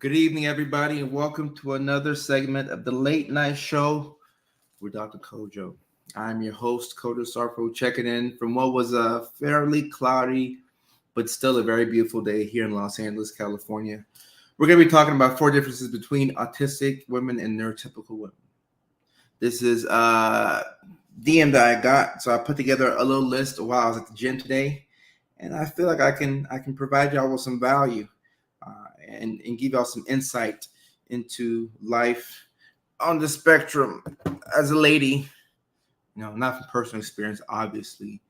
Good evening, everybody, and welcome to another segment of the Late Night Show with Dr. Kojo. I'm your host, Kojo Sarfo, checking in from what was a fairly cloudy but still a very beautiful day here in Los Angeles, California. We're going to be talking about four differences between autistic women and neurotypical women. This is DM that I got, so I put together a little list while I was at the gym today, and I feel like I can provide y'all with some value. And give y'all some insight into life on the spectrum as a lady, not from personal experience, obviously,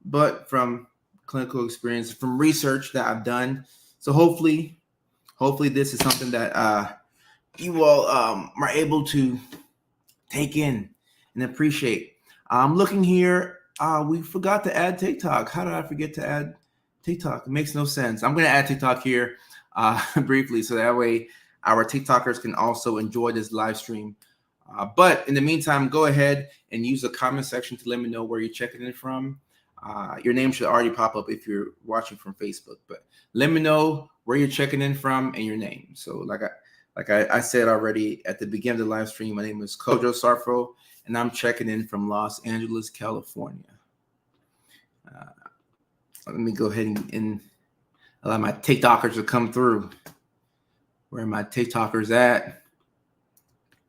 but from clinical experience, from research that I've done. So hopefully this is something that you all are able to take in and appreciate. I'm looking here. We forgot to add TikTok. How did I forget to add TikTok? It makes no sense. I'm going to add TikTok here briefly, so that way our TikTokers can also enjoy this live stream. But in the meantime, go ahead and use the comment section to let me know where you're checking in from. Your name should already pop up if you're watching from Facebook, but let me know where you're checking in from and your name. So like I said already at the beginning of the live stream, my name is Kojo Sarfo, and I'm checking in from Los Angeles, California. Let me go ahead and allow my TikTokers to come through. Where are my TikTokers at?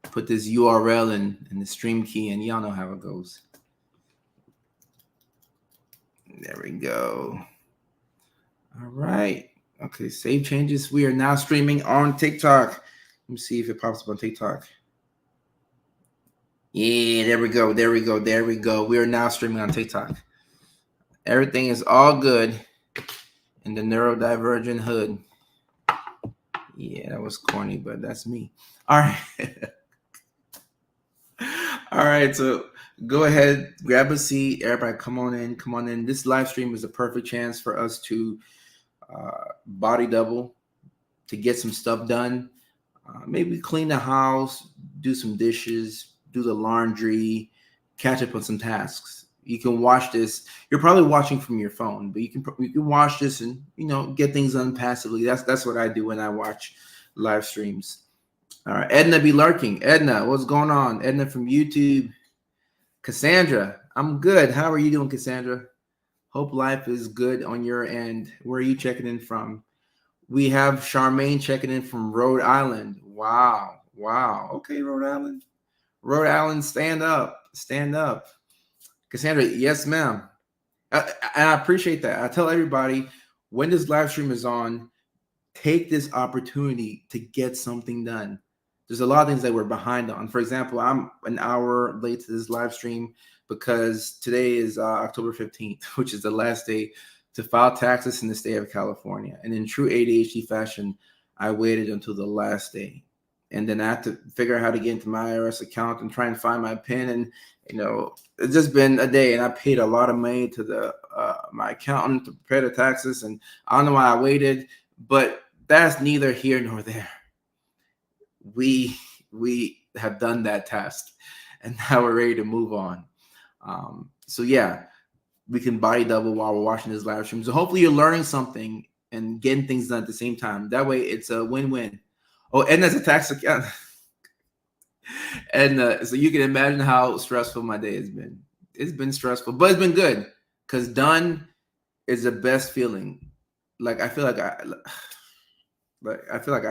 Put this URL in the stream key, and y'all know how it goes. There we go. All right. Okay, save changes. We are now streaming on TikTok. Let me see if it pops up on TikTok. Yeah, there we go. We are now streaming on TikTok. Everything is all good in the neurodivergent hood. Yeah, that was corny, but that's me. All right. All right, so go ahead, grab a seat. Everybody, come on in. This live stream is a perfect chance for us to body double, to get some stuff done. Maybe clean the house, do some dishes, do the laundry, catch up on some tasks. You can watch this. You're probably watching from your phone, but you can watch this and get things done passively. That's what I do when I watch live streams. All right, Edna be lurking. Edna, what's going on? Edna from YouTube. Cassandra, I'm good. How are you doing, Cassandra? Hope life is good on your end. Where are you checking in from? We have Charmaine checking in from Rhode Island. Wow. Okay, Rhode Island, stand up. Cassandra, yes, ma'am. And I appreciate that. I tell everybody when this live stream is on, take this opportunity to get something done. There's a lot of things that we're behind on. For example, I'm an hour late to this live stream because today is October 15th, which is the last day to file taxes in the state of California. And in true ADHD fashion, I waited until the last day. And then I have to figure out how to get into my IRS account and try and find my PIN. And, it's just been a day. And I paid a lot of money to my accountant to prepare the taxes. And I don't know why I waited, but that's neither here nor there. We have done that task. And now we're ready to move on. So, yeah, we can body double while we're watching this live stream. So hopefully you're learning something and getting things done at the same time. That way it's a win-win. Oh, and there's a tax account. And so you can imagine how stressful my day has been. It's been stressful, but it's been good because done is the best feeling. Like I feel like I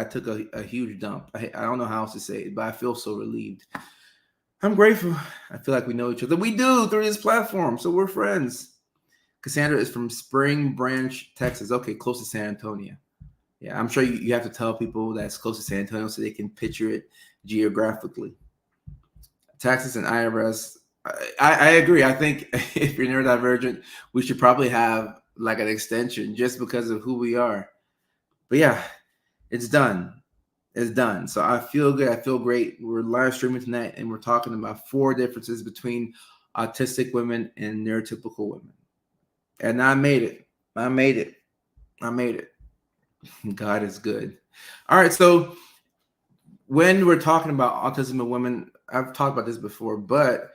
took a huge dump. I don't know how else to say it, but I feel so relieved. I'm grateful. I feel like we know each other. We do through this platform, so we're friends. Cassandra is from Spring Branch, Texas. Okay, close to San Antonio. Yeah, I'm sure you have to tell people that's close to San Antonio so they can picture it geographically. Taxes and IRS. I agree. I think if you're neurodivergent, we should probably have like an extension just because of who we are. But yeah, it's done. So I feel good. I feel great. We're live streaming tonight and we're talking about 4 differences between autistic women and neurotypical women. And I made it. God is good. All right. So when we're talking about autism in women, I've talked about this before, but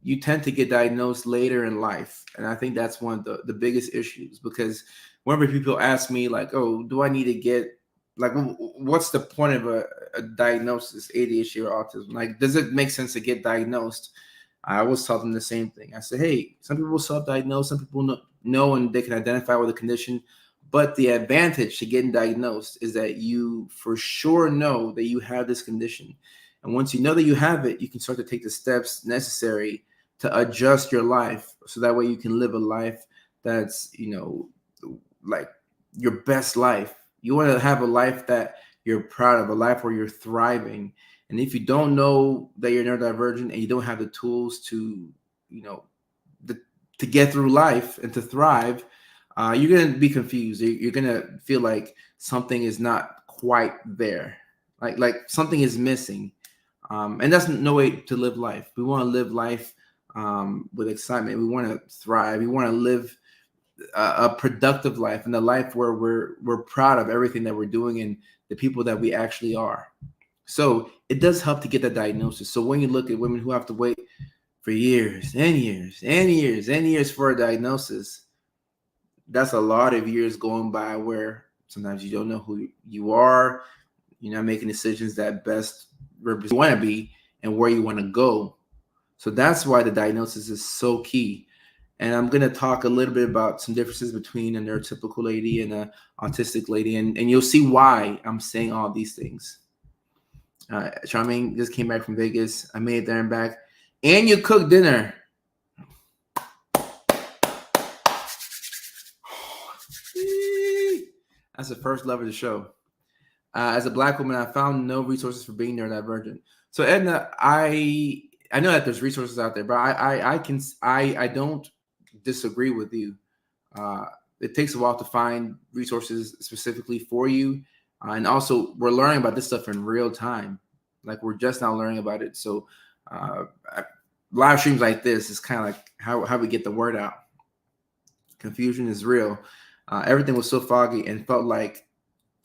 you tend to get diagnosed later in life. And I think that's one of the biggest issues, because whenever people ask me like, oh, do I need to get like, what's the point of a diagnosis, ADHD or autism? Like, does it make sense to get diagnosed? I always tell them the same thing. I say, hey, some people self-diagnose, some people know and they can identify with a condition, but the advantage to getting diagnosed is that you for sure know that you have this condition. And once you know that you have it, you can start to take the steps necessary to adjust your life so that way you can live a life that's, like your best life. You want to have a life that you're proud of, a life where you're thriving. And if you don't know that you're neurodivergent and you don't have the tools to, to get through life and to thrive, you're going to be confused. You're going to feel like something is not quite there, like something is missing. And that's no way to live life. We want to live life with excitement. We want to thrive. We want to live a productive life, and a life where we're proud of everything that we're doing and the people that we actually are. So it does help to get that diagnosis. So when you look at women who have to wait for years and years and years and years for a diagnosis, that's a lot of years going by where sometimes you don't know who you are. You're not making decisions that best represent who you want to be and where you want to go. So that's why the diagnosis is so key. And I'm going to talk a little bit about some differences between a neurotypical lady and an autistic lady. And you'll see why I'm saying all these things. Charmaine just came back from Vegas. I made it there and back. And you cooked dinner. That's the first love of the show. As a Black woman, I found no resources for being neurodivergent. So Edna, I know that there's resources out there, but I don't disagree with you. It takes a while to find resources specifically for you. And also, we're learning about this stuff in real time. Like, we're just now learning about it. So live streams like this is kind of like how we get the word out. Confusion is real. Everything was so foggy and felt like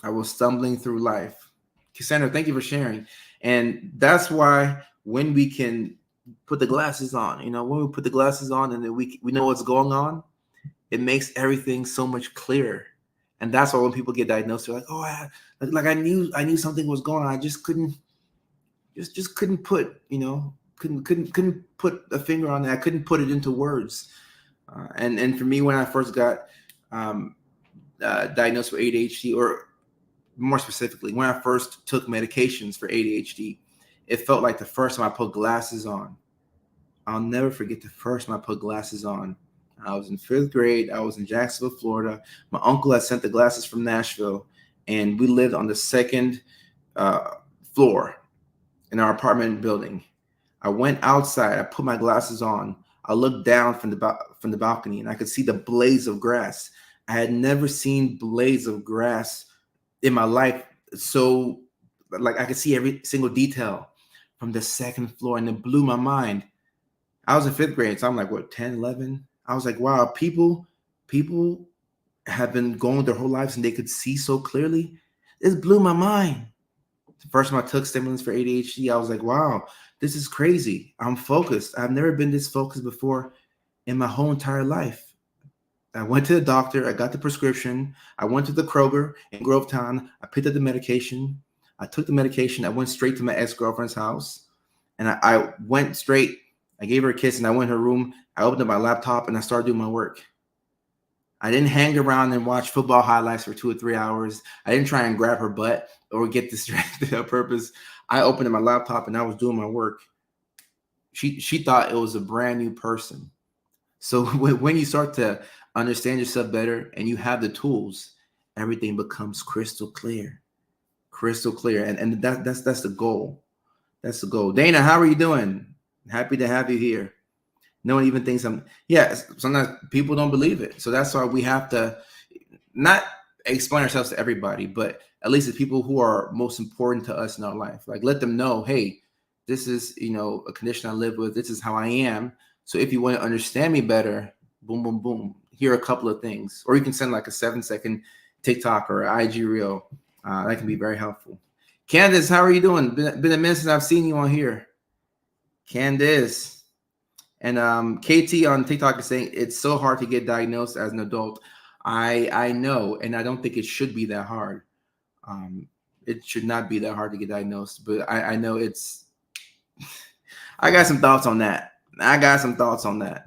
I was stumbling through life. Cassandra, thank you for sharing. And that's why when we can put the glasses on, when we put the glasses on and then we know what's going on, it makes everything so much clearer. And that's why when people get diagnosed, they're like, oh, I knew something was going on. I just couldn't put, couldn't put a finger on it. I couldn't put it into words. And for me, when I first got diagnosed with ADHD, or more specifically, when I first took medications for ADHD, it felt like the first time I put glasses on. I'll never forget the first time I put glasses on. I was in 5th grade. I was in Jacksonville, Florida. My uncle had sent the glasses from Nashville, and we lived on the 2nd floor in our apartment building. I went outside. I put my glasses on. I looked down from the balcony, and I could see the blades of grass. I had never seen blades of grass in my life. So, like, I could see every single detail from the 2nd floor, and it blew my mind. I was in 5th grade, so I'm like, what, 10, 11? I was like, wow, people have been going their whole lives and they could see so clearly. This blew my mind. The first time I took stimulants for ADHD, I was like, wow, this is crazy. I'm focused. I've never been this focused before in my whole entire life. I went to the doctor. I got the prescription. I went to the Kroger in Grovetown. I picked up the medication. I took the medication. I went straight to my ex-girlfriend's house. And I went straight. I gave her a kiss and I went in her room. I opened up my laptop and I started doing my work. I didn't hang around and watch football highlights for 2 or 3 hours. I didn't try and grab her butt or get distracted on purpose. I opened up my laptop and I was doing my work. She thought it was a brand new person. So when you start to understand yourself better and you have the tools, everything becomes crystal clear. Crystal clear. And that's the goal. That's the goal. Dana, how are you doing? Happy to have you here. No one even thinks sometimes people don't believe it. So that's why we have to not explain ourselves to everybody, but at least the people who are most important to us in our life. Like, let them know, hey, this is, a condition I live with. This is how I am. So if you want to understand me better, boom, boom, boom, here are a couple of things. Or you can send like a 7-second TikTok or IG reel. That can be very helpful. Candace, how are you doing? Been a minute since I've seen you on here. Candace. And KT on TikTok is saying it's so hard to get diagnosed as an adult. I know, and I don't think it should be that hard. It should not be that hard to get diagnosed, but I know it's. I got some thoughts on that. I got some thoughts on that.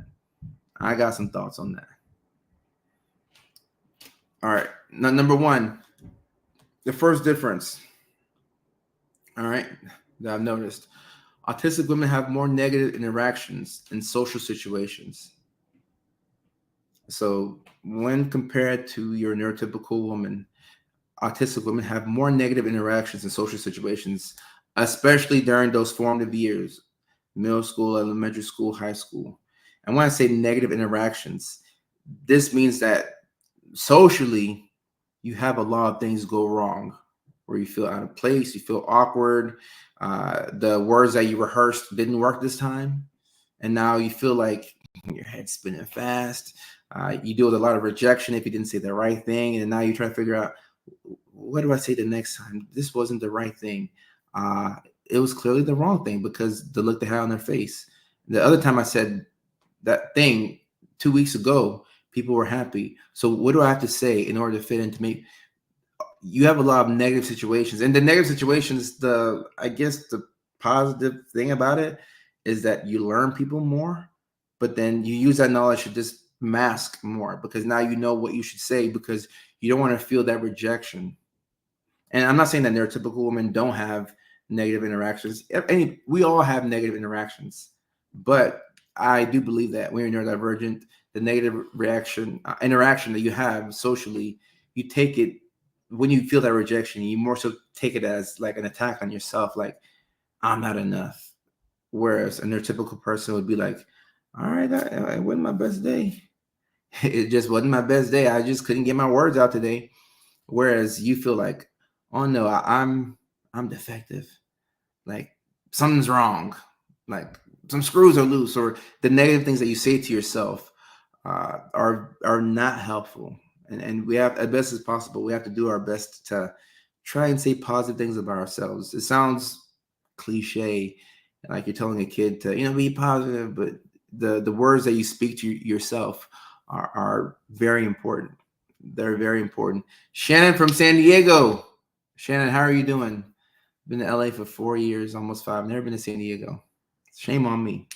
All right, number one, the first difference. All right, that I've noticed. Autistic women have more negative interactions in social situations. So when compared to your neurotypical woman, autistic women have more negative interactions in social situations, especially during those formative years, middle school, elementary school, high school. And when I say negative interactions, this means that socially, you have a lot of things go wrong where you feel out of place, you feel awkward. The words that you rehearsed didn't work this time. And now you feel like your head's spinning fast. You deal with a lot of rejection if you didn't say the right thing. And now you're trying to figure out, what do I say the next time? This wasn't the right thing. It was clearly the wrong thing because the look they had on their face. The other time I said that thing 2 weeks ago, people were happy. So what do I have to say in order to fit in to make you have a lot of negative situations? And the negative situations, I guess the positive thing about it is that you learn people more, but then you use that knowledge to just mask more because now you know what you should say because you don't want to feel that rejection. And I'm not saying that neurotypical women don't have negative interactions. We all have negative interactions, but I do believe that when you're neurodivergent, the negative interaction that you have socially, you take it when you feel that rejection, you more so take it as like an attack on yourself, like I'm not enough. Whereas a neurotypical person would be like, all right, it wasn't my best day. It just wasn't my best day. I just couldn't get my words out today. Whereas you feel like, oh no, I'm defective. Like something's wrong. Like some screws are loose, or the negative things that you say to yourself are not helpful. And we have, as best as possible, we have to do our best to try and say positive things about ourselves. It sounds cliche, like you're telling a kid to be positive, but the words that you speak to yourself are very important. They're very important. Shannon from San Diego. Shannon, how are you doing? Been to LA for 4 years, almost 5. Never been to San Diego. Shame on me.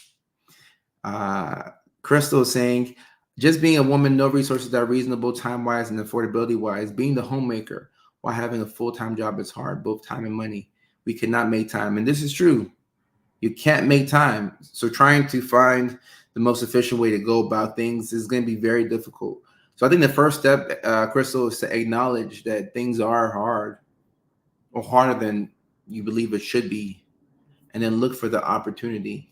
Crystal is saying, just being a woman, no resources that are reasonable time-wise and affordability-wise. Being the homemaker while having a full-time job is hard, both time and money. We cannot make time. And this is true. You can't make time. So trying to find the most efficient way to go about things is going to be very difficult. So I think the first step, Crystal, is to acknowledge that things are hard or harder than you believe it should be, and then look for the opportunity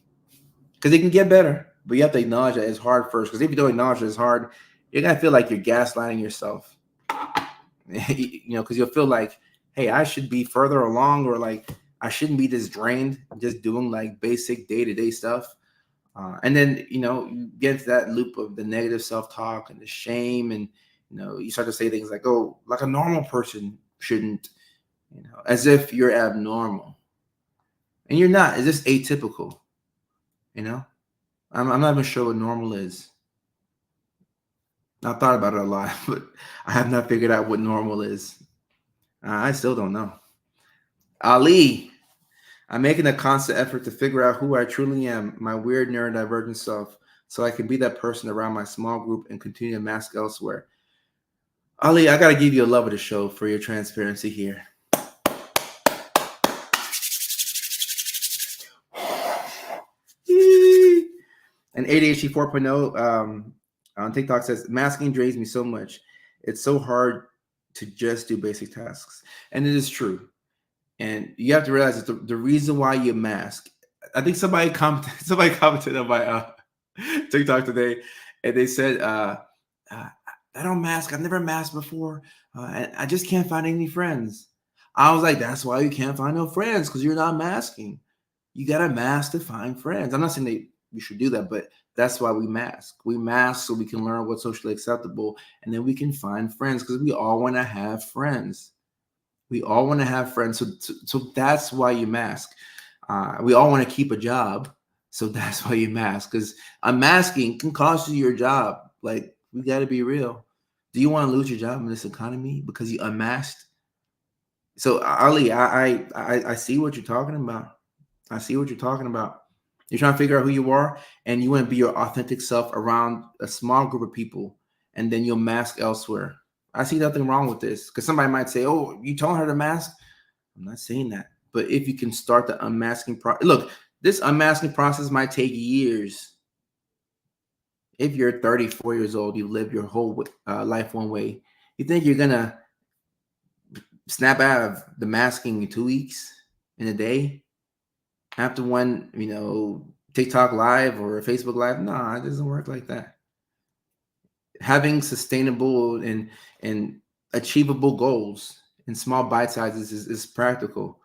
because it can get better. But you have to acknowledge that it's hard first, because if you don't acknowledge that it's hard, you're going to feel like you're gaslighting yourself. Because you'll feel like, hey, I should be further along, or like I shouldn't be this drained just doing like basic day-to-day stuff. And then, you get into that loop of the negative self-talk and the shame. And, you start to say things like, oh, like a normal person shouldn't, as if you're abnormal. And you're not. It's just atypical. I'm not even sure what normal is. I've thought about it a lot, but I have not figured out what normal is. I still don't know. Ali, I'm making a constant effort to figure out who I truly am, my weird neurodivergent self, so I can be that person around my small group and continue to mask elsewhere. Ali, I got to give you a love of the show for your transparency here. And ADHD 4.0 on TikTok says, masking drains me so much. It's so hard to just do basic tasks. And it is true. And you have to realize that the reason why you mask, I think somebody commented on my TikTok today, and they said, I don't mask. I've never masked before. And I just can't find any friends. I was like, that's why you can't find no friends, because you're not masking. You got to mask to find friends. I'm not saying that you should do that, but that's why we mask. We mask so we can learn what's socially acceptable, and then we can find friends, because we all want to have friends. We all want to have friends. So that's why you mask. We all want to keep a job. So that's why you mask, because unmasking can cost you your job. Like, we got to be real. Do you want to lose your job in this economy because you unmasked? So Ali, I see what you're talking about. I see what you're talking about. You're trying to figure out who you are, and you want to be your authentic self around a small group of people, and then you'll mask elsewhere. I see nothing wrong with this, because somebody might say, "Oh, you telling her to mask?" I'm not saying that, but if you can start the unmasking process, look, this unmasking process might take years. If you're 34 years old, you live your whole life one way. You think you're gonna snap out of the masking in 2 weeks, in a day, after one, TikTok live or Facebook live? Nah, it doesn't work like that. Having sustainable and achievable goals in small bite sizes is practical,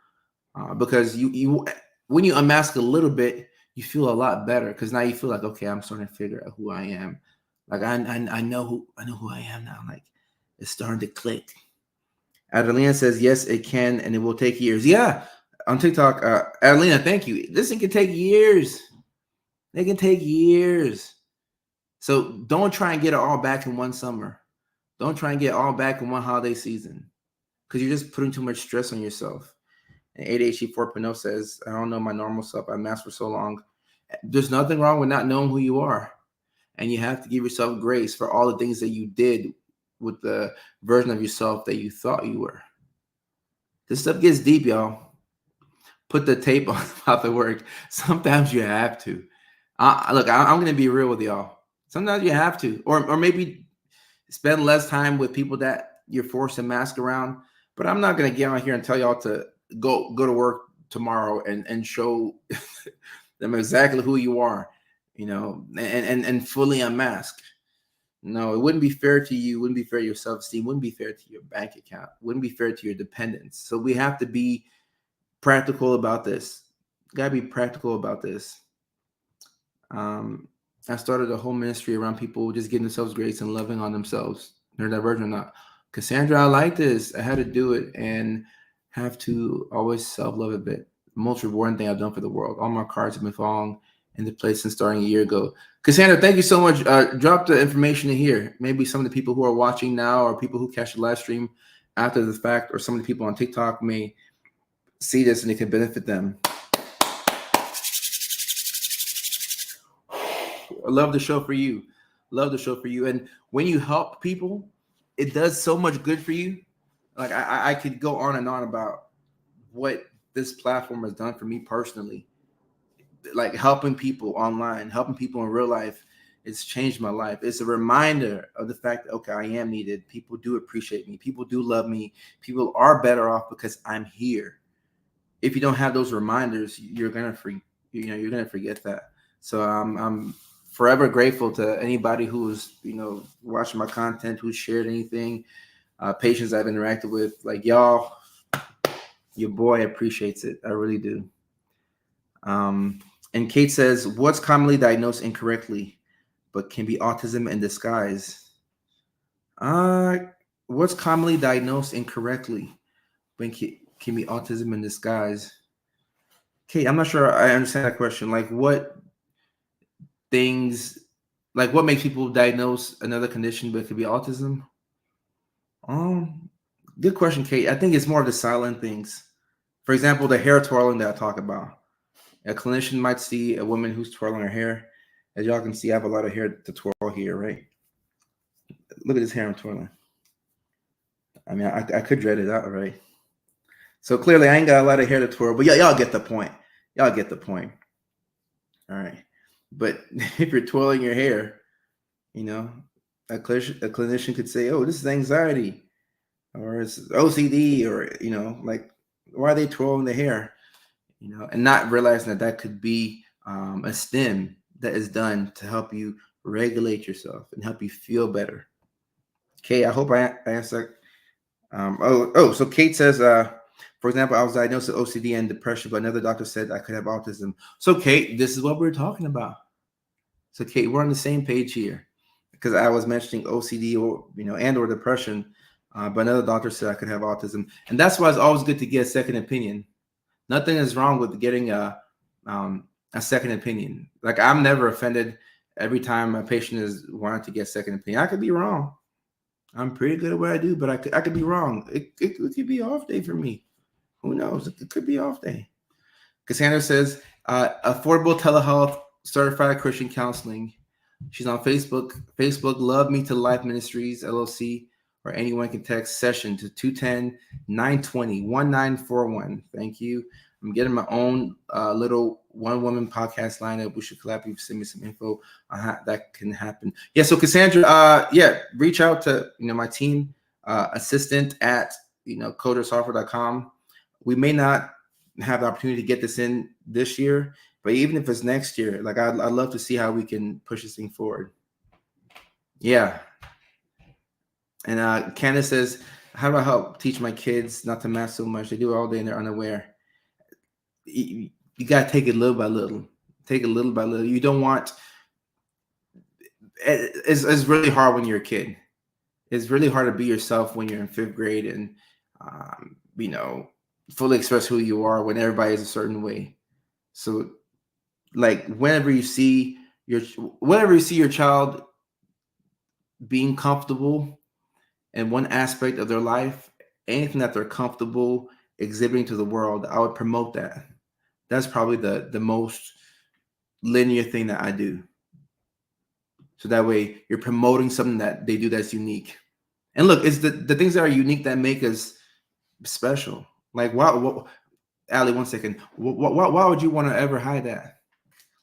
because you when you unmask a little bit, you feel a lot better, because now you feel like, okay, I'm starting to figure out who I am. Like I know who I am now. Like, it's starting to click. Adelina says, yes, it can, and it will take years. Yeah, on TikTok, Adelina, thank you. This thing can take years. It can take years. So don't try and get it all back in one summer. Don't try and get it all back in one holiday season, because you're just putting too much stress on yourself. And ADHD 4.0 says, I don't know my normal self. I masked for so long. There's nothing wrong with not knowing who you are. And you have to give yourself grace for all the things that you did with the version of yourself that you thought you were. This stuff gets deep, y'all. Put the tape on about the work. Sometimes you have to. Look, I'm going to be real with y'all. Sometimes you have to, or maybe spend less time with people that you're forced to mask around. But I'm not going to get on here and tell y'all to go to work tomorrow and show them exactly who you are, and fully unmask. No, it wouldn't be fair to you. Wouldn't be fair to your self-esteem. Wouldn't be fair to your bank account. Wouldn't be fair to your dependents. So we have to be practical about this. Gotta be practical about this. I started a whole ministry around people just giving themselves grace and loving on themselves, neurodivergent or not. Cassandra, I like this. I had to do it and have to always self-love a bit. The most rewarding thing I've done for the world. All my cards have been falling into place since starting a year ago. Cassandra, thank you so much. Drop the information in here. Maybe some of the people who are watching now, or people who catch the live stream after the fact, or some of the people on TikTok may see this and it can benefit them. I love the show for you. Love the show for you. And when you help people, it does so much good for you. Like, I could go on and on about what this platform has done for me personally. Like, helping people online, helping people in real life, it's changed my life. It's a reminder of the fact that, okay, I am needed. People do appreciate me. People do love me. People are better off because I'm here. If you don't have those reminders, you're gonna forget that. So I'm forever grateful to anybody who's watching my content, who's shared anything, patients I've interacted with. Like, y'all, your boy appreciates it. I really do. And Kate says, what's commonly diagnosed incorrectly but can be autism in disguise? What's commonly diagnosed incorrectly but can be autism in disguise? Kate, I'm not sure I understand that question. Like, what makes people diagnose another condition but it could be autism? Good question, Kate. I think it's more of the silent things. For example, the hair twirling that I talk about. A clinician might see a woman who's twirling her hair. As y'all can see, I have a lot of hair to twirl here, right? Look at this hair I'm twirling. I mean, I could dread it out, right? So clearly, I ain't got a lot of hair to twirl, but y'all get the point. Y'all get the point. All right. But if you're twirling your hair, a clinician could say, oh, this is anxiety, or it's OCD, or, like, why are they twirling the hair? And not realizing that could be a stim that is done to help you regulate yourself and help you feel better. Okay, I hope I answered. So Kate says, for example, I was diagnosed with OCD and depression, but another doctor said I could have autism. So Kate, this is what we're talking about. So Kate, we're on the same page here, because I was mentioning OCD or depression, but another doctor said I could have autism, and that's why it's always good to get a second opinion. Nothing is wrong with getting a second opinion. Like, I'm never offended every time a patient is wanting to get second opinion. I could be wrong. I'm pretty good at what I do, but I could be wrong. It could be an off day for me. Who knows? It could be off day. Cassandra says, affordable telehealth, certified Christian counseling. She's on Facebook. Facebook Love Me to Life Ministries, LLC, or anyone can text session to 210-920-1941. Thank you. I'm getting my own little one-woman podcast lineup. We should collab. You send me some info on how that can happen. Yeah, so Cassandra, reach out to my team, assistant at codersoftware.com. We may not have the opportunity to get this in this year, but even if it's next year, like I'd love to see how we can push this thing forward. Yeah. And Candace says, how do I help teach my kids not to mask so much? They do it all day and they're unaware. You got to take it little by little. Take it little by little. You don't want, it's really hard when you're a kid. It's really hard to be yourself when you're in 5th grade and, fully express who you are when everybody is a certain way. So like whenever you see your child being comfortable in one aspect of their life, anything that they're comfortable exhibiting to the world, I would promote that. That's probably the most linear thing that I do. So that way you're promoting something that they do that's unique. And look, it's the things that are unique that make us special. Like, wow, Allie, 1 second. Why would you want to ever hide that?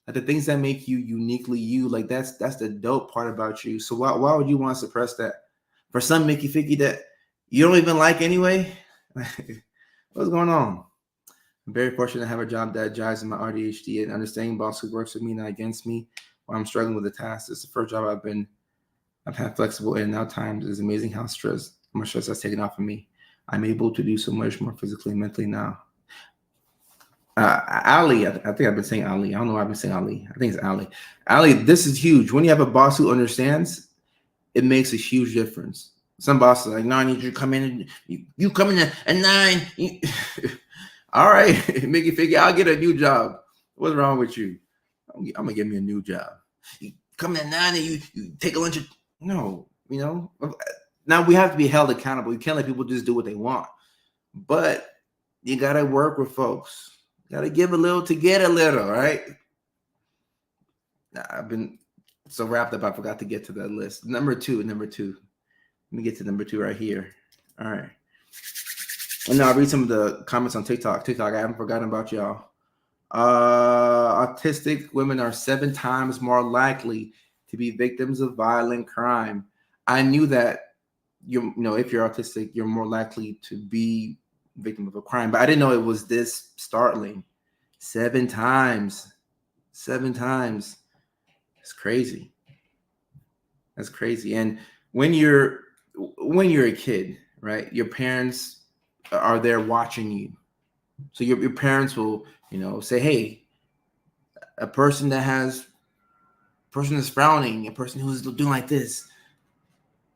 Like the things that make you uniquely you, like that's the dope part about you. So why would you want to suppress that? For some Mickey Ficky that you don't even like anyway? What's going on? I'm very fortunate to have a job that jives in my ADHD and understanding boss who works with me, not against me, while I'm struggling with the task. It's the first job I've had flexible in now times. It's amazing how much stress has taken off of me. I'm able to do so much more physically and mentally now. Ali, I think I've been saying Ali. I don't know why I've been saying Ali. I think it's Ali. Ali, this is huge. When you have a boss who understands, it makes a huge difference. Some bosses are like, no, I need you to come in. You come in at 9. All right, make it figure. I'll get a new job. What's wrong with you? I'm gonna get me a new job. You come in at 9 and you take a lunch. No, Now we have to be held accountable. You can't let people just do what they want. But you gotta work with folks. You gotta give a little to get a little, right? I've been so wrapped up, I forgot to get to that list. Number two. Let me get to number 2 right here. All right. And now I'll read some of the comments on TikTok. I haven't forgotten about y'all. Autistic women are 7 times more likely to be victims of violent crime. I knew that if you're autistic, you're more likely to be victim of a crime, but I didn't know it was this startling. 7 times. It's crazy. That's crazy. And when you're a kid, right, your parents are there watching you. So your parents will, say, hey, a person is frowning, a person who's doing like this,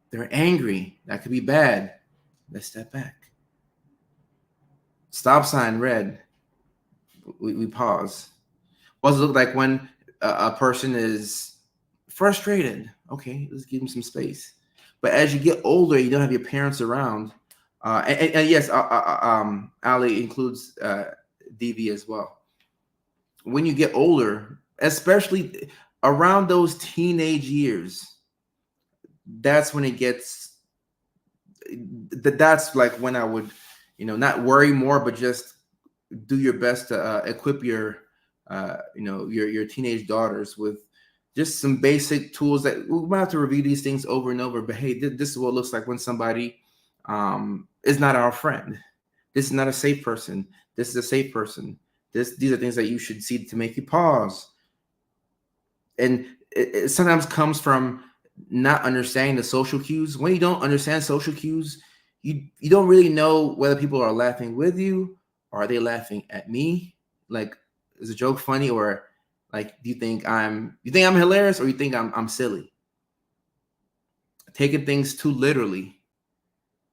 they're angry. That could be bad. Let's step back. Stop sign red. We pause. What does it look like when a person is frustrated? Okay, let's give them some space. But as you get older, you don't have your parents around. And yes, Ali includes DV as well. When you get older, especially around those teenage years, that's when it gets. That's like when I would, not worry more, but just do your best to equip your teenage daughters with just some basic tools that we might have to review these things over and over. But hey, this is what it looks like when somebody is not our friend. This is not a safe person. This is a safe person. These are things that you should see to make you pause. And it sometimes comes from not understanding the social cues. When you don't understand social cues, you don't really know whether people are laughing with you or are they laughing at me. Like, is a joke funny, or like, do you think I'm hilarious, or you think I'm silly? Taking things too literally.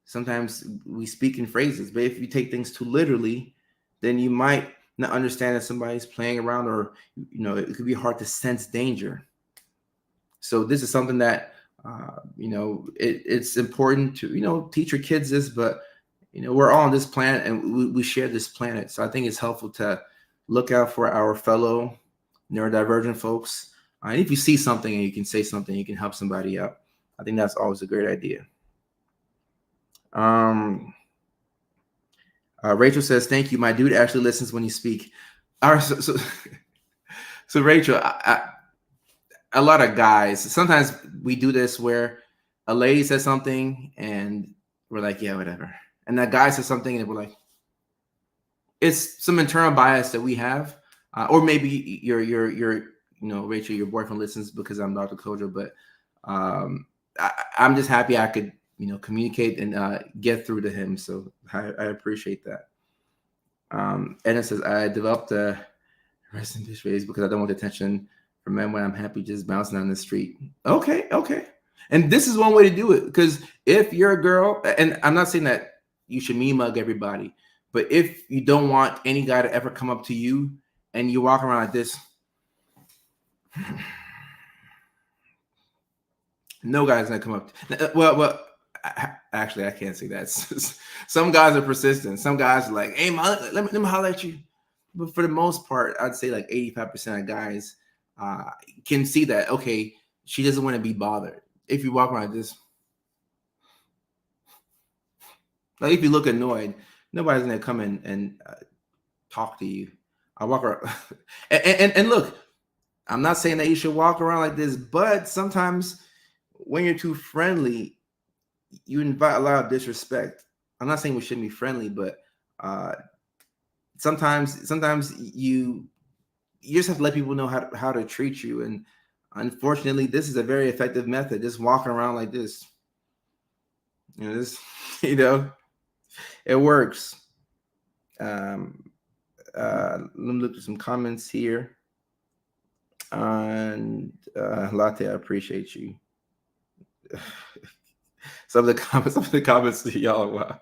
Sometimes we speak in phrases, but if you take things too literally, then you might not understand that somebody's playing around, or it could be hard to sense danger. So this is something that it's important to teach your kids this, but we're all on this planet, and we share this planet. So I think it's helpful to look out for our fellow neurodivergent folks. And if you see something and you can say something, you can help somebody out. I think that's always a great idea. Rachel says, "Thank you. My dude actually listens when you speak." All right, so Rachel, a lot of guys, sometimes we do this where a lady says something and we're like, yeah, whatever. And that guy says something and we're like, it's some internal bias that we have. Or maybe Rachel, your boyfriend listens because I'm Dr. Kojo, but I'm just happy I could, communicate and get through to him. So I appreciate that. Edna says, I developed a resting bitch face because I don't want attention from men when I'm happy just bouncing down the street. Okay. And this is one way to do it, because if you're a girl, and I'm not saying that you should mean mug everybody, but if you don't want any guy to ever come up to you and you walk around like this, no guy's gonna come up. Well, actually, I can't say that. Some guys are persistent. Some guys are like, hey, man, let me holler at you. But for the most part, I'd say like 85% of guys can see that, okay, she doesn't want to be bothered. If you walk around like this, like if you look annoyed, nobody's gonna come in and talk to you. I walk around, and look, I'm not saying that you should walk around like this, but sometimes when you're too friendly, you invite a lot of disrespect. I'm not saying we shouldn't be friendly, but sometimes you just have to let people know how to treat you. And unfortunately, this is a very effective method. Just walking around like this, it works. Let me look at some comments here. And Latte, I appreciate you. Some of the comments to y'all. Wow.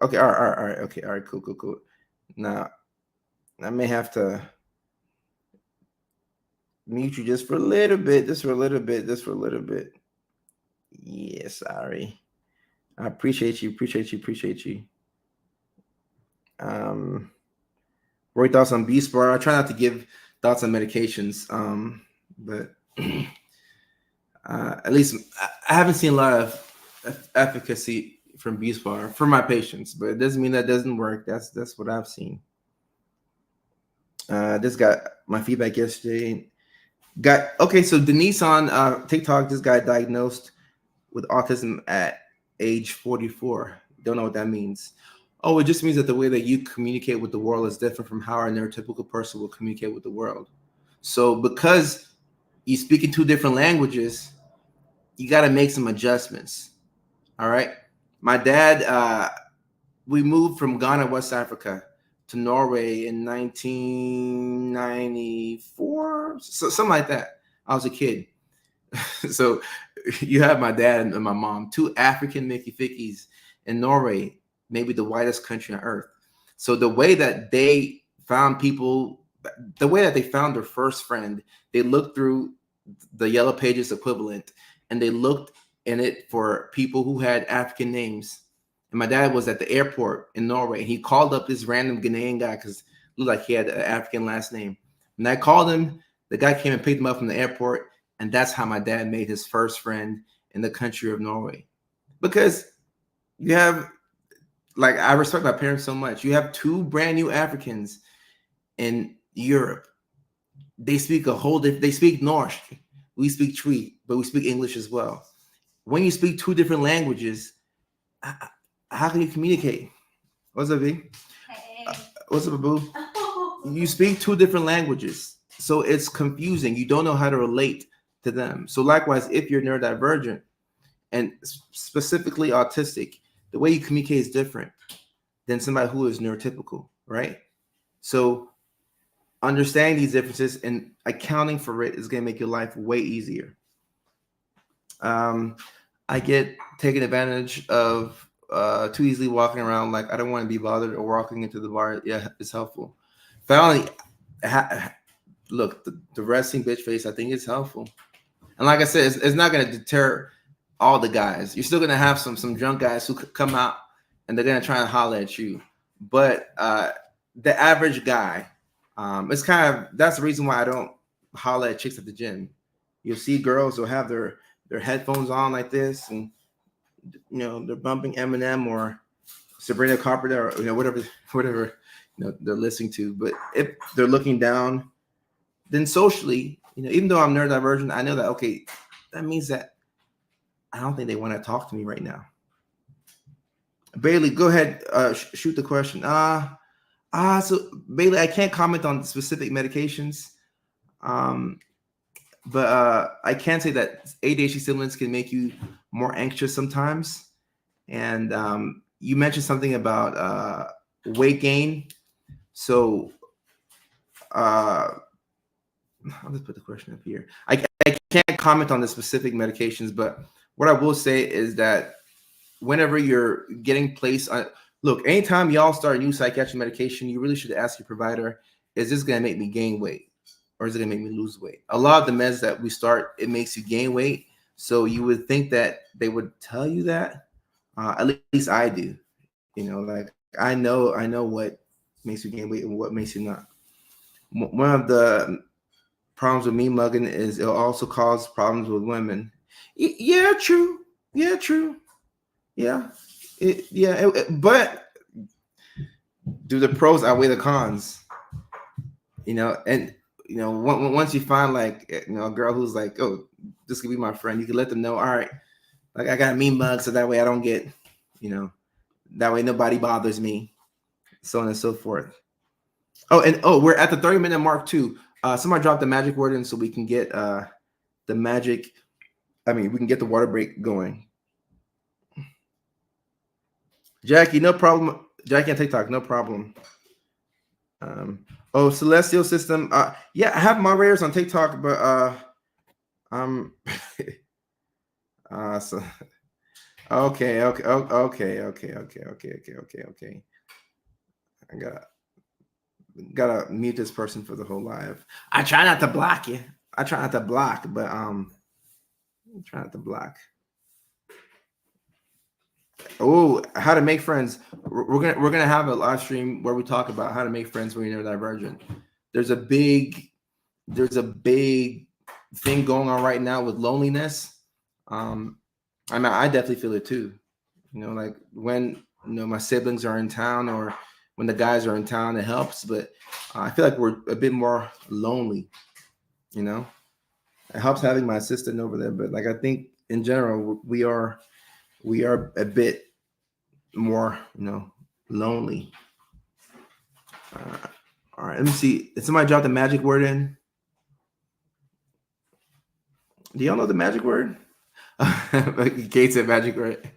Okay. All right. Okay. All right. Cool. Now, I may have to mute you just for a little bit. Yeah, sorry. I appreciate you. Roy, thoughts on B-Spar? I try not to give thoughts on medications, but at least I haven't seen a lot of efficacy from B-Spar for my patients, but it doesn't mean that doesn't work. That's what I've seen. This got my feedback yesterday. So Denise on TikTok just got diagnosed with autism at age 44. Don't know what that means. Oh, it just means that the way that you communicate with the world is different from how a neurotypical person will communicate with the world. So because you speak in two different languages, you got to make some adjustments. All right. My dad, we moved from Ghana, West Africa, to Norway in 1994, so something like that. I was a kid. So you have my dad and my mom, two African Mickey Fickies in Norway, maybe the whitest country on earth. So the way that they found people, the way that they found their first friend, they looked through the Yellow Pages equivalent and they looked in it for people who had African names. And my dad was at the airport in Norway and he called up this random Ghanaian guy because it looked like he had an African last name. And I called him, the guy came and picked him up from the airport. And that's how my dad made his first friend in the country of Norway. Because you have, like, I respect my parents so much. You have two brand new Africans in Europe. They speak they speak Norse. We speak Twi, but we speak English as well. When you speak two different languages, how can you communicate? What's up, V? Hey. What's up, boo? You speak two different languages. So it's confusing. You don't know how to relate to them. So likewise, if you're neurodivergent and specifically autistic, the way you communicate is different than somebody who is neurotypical, right? So understanding these differences and accounting for it is going to make your life way easier. I get taken advantage of too easily walking around like I don't want to be bothered or walking into the bar. Yeah, it's helpful. Finally, look, the resting bitch face, I think it's helpful. And like I said, it's not going to deter all the guys. You're still gonna have some drunk guys who come out and they're gonna try and holler at you. But the average guy, it's kind of that's the reason why I don't holler at chicks at the gym. You'll see girls who'll have their headphones on like this, and they're bumping Eminem or Sabrina Carpenter, or whatever they're listening to. But if they're looking down, then socially, even though I'm neurodivergent, I know that okay, that means that I don't think they want to talk to me right now. Bailey, go ahead, shoot the question. So Bailey, I can't comment on specific medications, but I can say that ADHD stimulants can make you more anxious sometimes. And you mentioned something about weight gain. So I'll just put the question up here. I can't comment on the specific medications, but what I will say is that whenever you're getting placed on, look, anytime y'all start a new psychiatric medication, you really should ask your provider, is this going to make me gain weight or is it going to make me lose weight? A lot of the meds that we start, it makes you gain weight. So you would think that they would tell you that. At least I do. Like I know what makes you gain weight and what makes you not. One of the problems with me mugging is it'll also cause problems with women. Yeah, true. Yeah, true. Yeah, but do the pros outweigh the cons? And once you find like a girl who's like, oh, this could be my friend, you can let them know, all right, like I got me mug, so that way I don't get, that way nobody bothers me, so on and so forth. We're at the 30-minute mark too. Somebody dropped the magic word in so we can get we can get the water break going. Jackie, no problem. Jackie on TikTok, no problem. Celestial System. Yeah, I have moderators on TikTok, but so okay. I gotta mute this person for the whole live. I try not to block you. I try not to block, but I'm trying not to block. Oh, how to make friends. We're gonna have a live stream where we talk about how to make friends when you're neurodivergent. There's a big thing going on right now with loneliness. I definitely feel it too. Like when my siblings are in town or when the guys are in town, it helps. But I feel like we're a bit more lonely. It helps having my assistant over there, but like I think in general we are a bit more lonely. All right, let me see. Did somebody drop the magic word in? Do y'all know the magic word? Kate said magic word.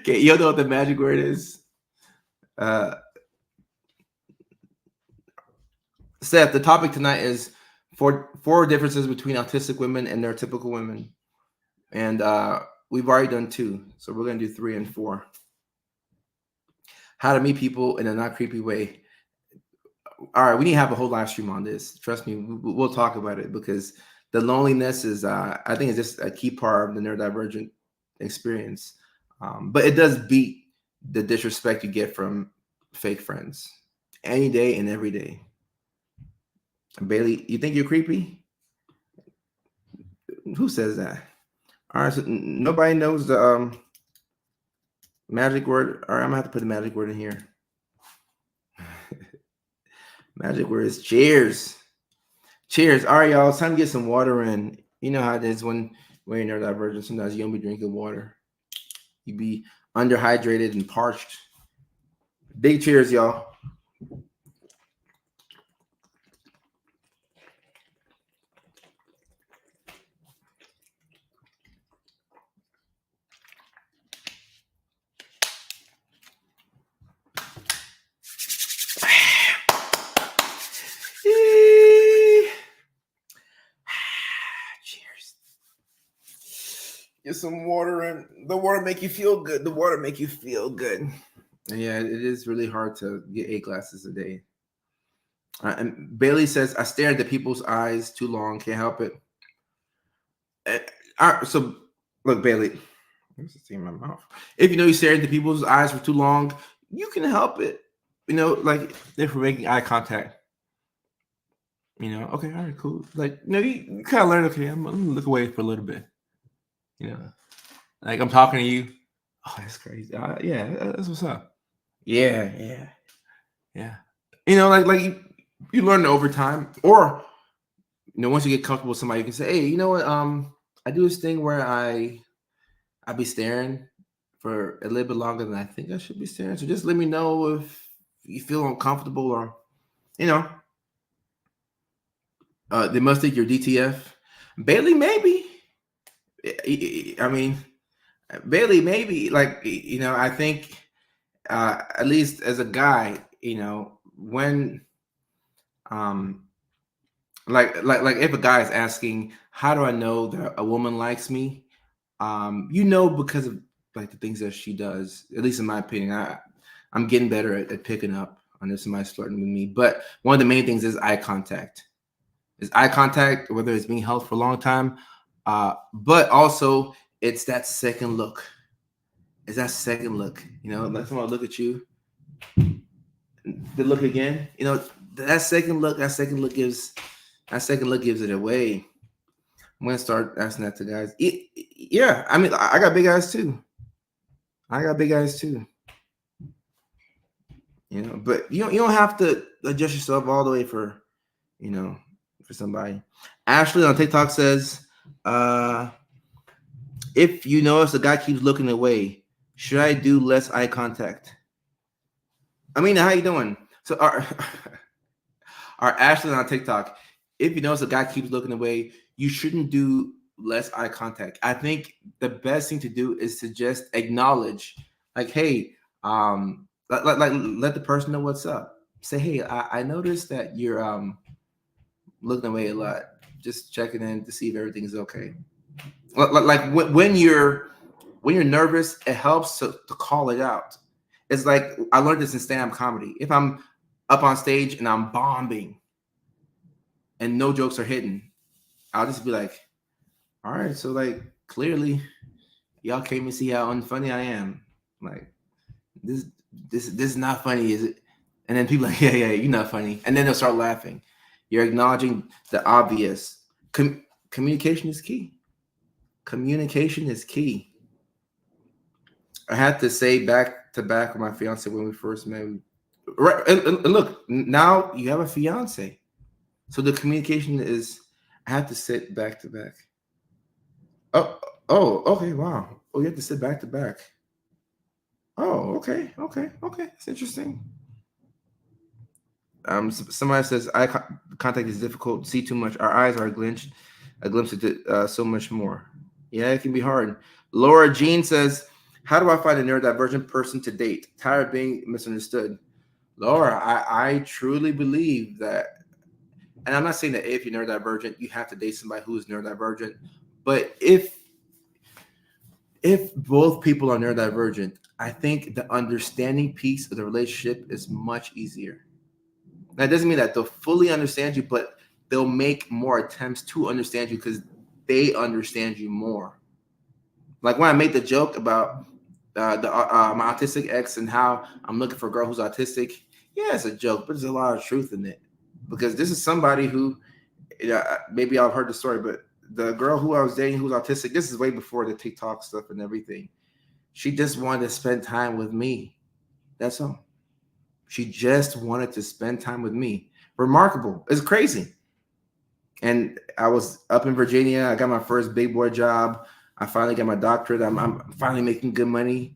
Kate, y'all know what the magic word is? Seth, the topic tonight is four differences between autistic women and neurotypical women. And we've already done 2. So we're going to do 3 and 4. How to meet people in a not creepy way. All right, we need to have a whole live stream on this. Trust me, we'll talk about it because the loneliness is, I think, it's just a key part of the neurodivergent experience. But it does beat the disrespect you get from fake friends any day and every day. Bailey, you think you're creepy? Who says that? All right, so nobody knows the magic word. All right, I'm gonna have to put the magic word in here. Magic word is cheers. Cheers. All right, y'all. It's time to get some water in. You know how it is when you're neurodivergent. Sometimes you don't be drinking water. You be underhydrated and parched. Big cheers, y'all. Cheers. Get some water in. The water make you feel good. The water make you feel good. And yeah, it is really hard to get 8 glasses a day. And Bailey says, I stare into people's eyes too long. Can't help it. All right, so look, Bailey, What's the thing in my mouth? If you know you stare into people's eyes for too long, you can help it. Like if we're making eye contact. Okay, all right, cool. Like, you kind of learn. Okay, I'm gonna look away for a little bit. Like I'm talking to you. Oh, that's crazy. Yeah, that's what's up. Yeah, yeah, yeah. Like you learn over time, or once you get comfortable with somebody, you can say, hey, you know what? I do this thing where I be staring for a little bit longer than I think I should be staring. So just let me know if you feel uncomfortable, or you know, they must think you're DTF. Bailey, maybe. I mean, Bailey, maybe. Like, I think at least as a guy, when um like if a guy is asking, how do I know that a woman likes me? Because of like the things that she does. At least in my opinion, I'm getting better at picking up on if somebody's flirting with me. But one of the main things is eye contact. Whether it's being held for a long time, but also it's that second look. It's that second look. Let someone look at you. The look again. That second look. That second look gives it away. I'm gonna start asking that to guys. Yeah, I mean, I got big eyes too. But you don't have to adjust yourself all the way for somebody. Ashley on TikTok says, if you notice the guy keeps looking away, should I do less eye contact? I mean, how you doing? So our Ashley on TikTok, if you notice the guy keeps looking away, you shouldn't do less eye contact. I think the best thing to do is to just acknowledge, like, hey, let the person know what's up. Say, hey, I noticed that you're looking away a lot. Just checking in to see if everything's okay. Like when you're nervous, it helps to call it out. It's like I learned this in stand-up comedy. If I'm up on stage and I'm bombing and no jokes are hitting, I'll just be like, all right, so like clearly y'all came to see how unfunny I am. Like this is not funny, is it? And then people are like, yeah, you're not funny. And then they'll start laughing. You're acknowledging the obvious. Communication is key. Communication is key. I had to say back to back with my fiance when we first met. Right, and look, now you have a fiance, so the communication is. I have to sit back to back. Oh, okay, wow. Oh, you have to sit back to back. Oh, okay. That's interesting. Somebody says eye contact is difficult. See too much. Our eyes are a glimpse into so much more. Yeah, it can be hard. Laura Jean says, how do I find a neurodivergent person to date? Tired of being misunderstood. Laura, I truly believe that, and I'm not saying that if you're neurodivergent, you have to date somebody who is neurodivergent, but if both people are neurodivergent, I think the understanding piece of the relationship is much easier. That doesn't mean that they'll fully understand you, but they'll make more attempts to understand you because they understand you more. Like when I made the joke about my autistic ex and how I'm looking for a girl who's autistic. Yeah, it's a joke, but there's a lot of truth in it because this is somebody who, maybe I've heard the story, but the girl who I was dating who's autistic, this is way before the TikTok stuff and everything. She just wanted to spend time with me. That's all. She just wanted to spend time with me. Remarkable. It's crazy. And I was up in Virginia. I got my first big boy job. I finally got my doctorate. I'm finally making good money.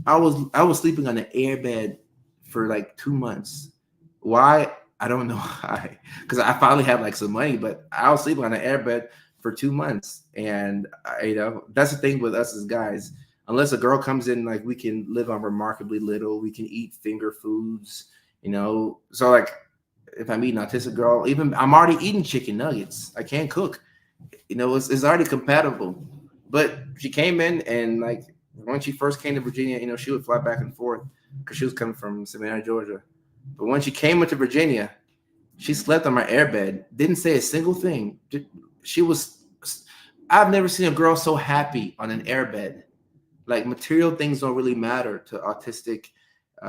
I was sleeping on an airbed for like 2 months. Why? I don't know why. Because I finally have like some money, but I was sleeping on an airbed for 2 months. And that's the thing with us as guys. Unless a girl comes in, like we can live on remarkably little. We can eat finger foods, So like if I'm eating an autistic girl, even I'm already eating chicken nuggets. I can't cook. It's already compatible. But she came in and like when she first came to Virginia, she would fly back and forth because she was coming from Savannah, Georgia. But when she came into Virginia, she slept on my airbed, didn't say a single thing. I've never seen a girl so happy on an airbed. Like material things don't really matter to autistic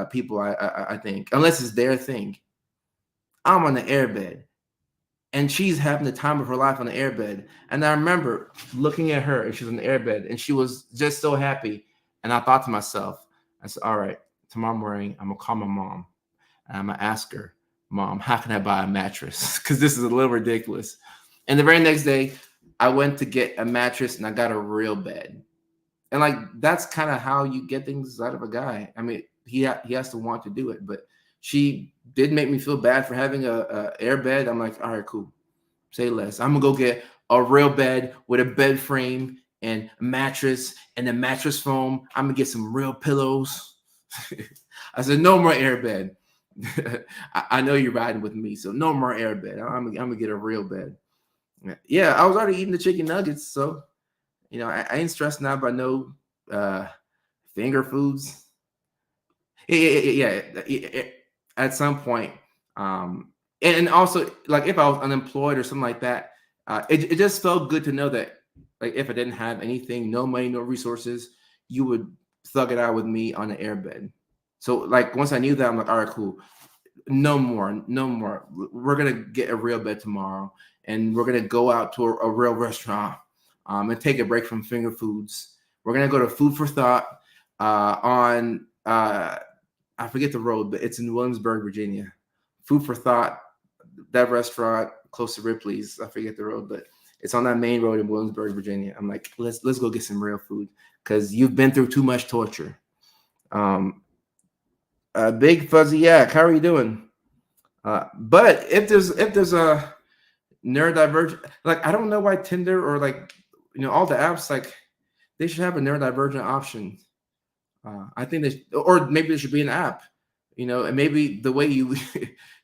people. I think, unless it's their thing. I'm on the airbed, and she's having the time of her life on the airbed. And I remember looking at her, and she's on the airbed, and she was just so happy. And I thought to myself, I said, all right, tomorrow morning, I'm gonna call my mom, and I'm gonna ask her, Mom, how can I buy a mattress? Because this is a little ridiculous. And the very next day, I went to get a mattress, and I got a real bed. And like that's kind of how you get things out of a guy. I mean, he has to want to do it, but she did make me feel bad for having a air bed. I'm like, all right, cool. Say less. I'm gonna go get a real bed with a bed frame and a mattress and a mattress foam. I'm gonna get some real pillows. I said, no more air bed. I know you're riding with me, so no more air bed. I'm gonna get a real bed. Yeah, I was already eating the chicken nuggets, so I ain't stressed now by no finger foods. Yeah. At some point, and also like if I was unemployed or something like that, it just felt good to know that like if I didn't have anything, no money, no resources, you would thug it out with me on the airbed. So like once I knew that, I'm like, all right, cool. No more. We're gonna get a real bed tomorrow, and we're gonna go out to a real restaurant, and take a break from finger foods. We're gonna go to Food for Thought on I forget the road, but it's in Williamsburg, Virginia. Food for Thought, that restaurant close to Ripley's. I forget the road, but it's on that main road in Williamsburg, Virginia. I'm like, let's go get some real food because you've been through too much torture. Big Fuzzy Yak, how are you doing? But if there's a neurodivergent, like I don't know why Tinder or like all the apps, like they should have a neurodivergent option. I think or maybe there should be an app, and maybe the way you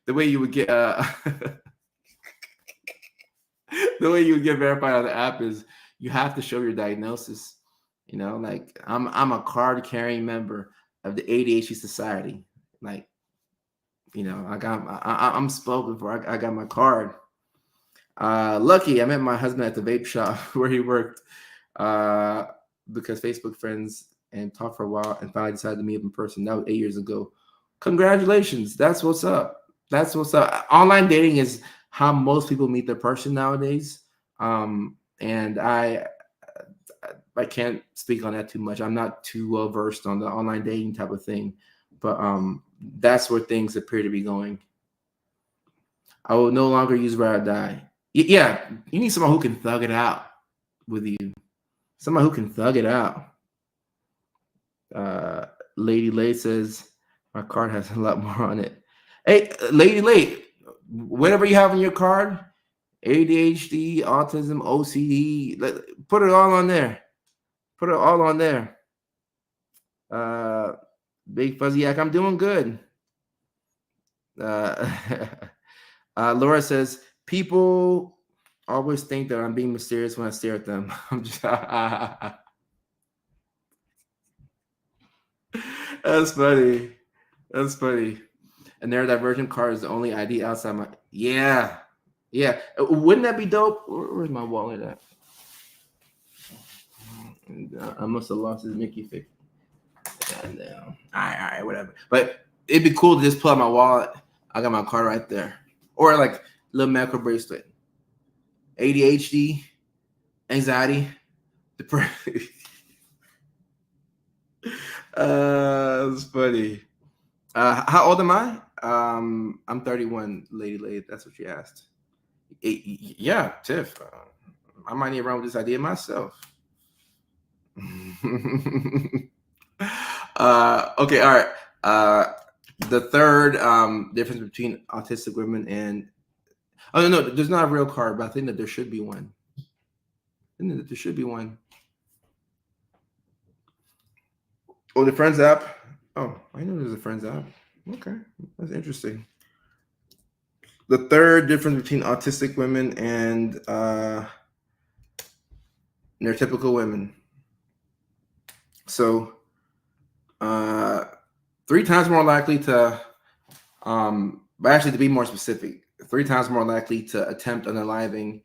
the way you would get the way you would get verified on the app is you have to show your diagnosis. Like I'm a card carrying member of the ADHD Society. Like, I'm spoken for. I got my card. Lucky, I met my husband at the vape shop where he worked because Facebook friends and talked for a while and finally decided to meet up in person. That was 8 years ago. Congratulations. That's what's up. Online dating is how most people meet their person nowadays. And I can't speak on that too much. I'm not too well versed on the online dating type of thing, but that's where things appear to be going. I will no longer use Ride or Die. Yeah, you need someone who can thug it out with you. Someone who can thug it out. Lady Lay says my card has a lot more on it. Hey, Lady Lay, whatever you have on your card, ADHD, autism, OCD, put it all on there. Put it all on there. Big Fuzzy Yak, I'm doing good. Laura says, people always think that I'm being mysterious when I stare at them. I'm just That's funny. That's funny. A neurodivergent card is the only ID outside my. Yeah. Wouldn't that be dope? Where's my wallet at? I must have lost his Mickey fix. All right, whatever. But it'd be cool to just pull out my wallet. I got my card right there, or like little macro bracelet. ADHD, anxiety, depression. That's funny. How old am I? I'm 31, Lady. That's what you asked. Yeah, Tiff. I might need to run with this idea myself. Okay, all right. The third difference between autistic women and no, there's not a real card, but I think that there should be one. Oh, the Friends app. Oh, I know there's a Friends app. Okay, that's interesting. The third difference between autistic women and neurotypical women. So, 3 times more likely to, but actually to be more specific, 3 times more likely to attempt unaliving,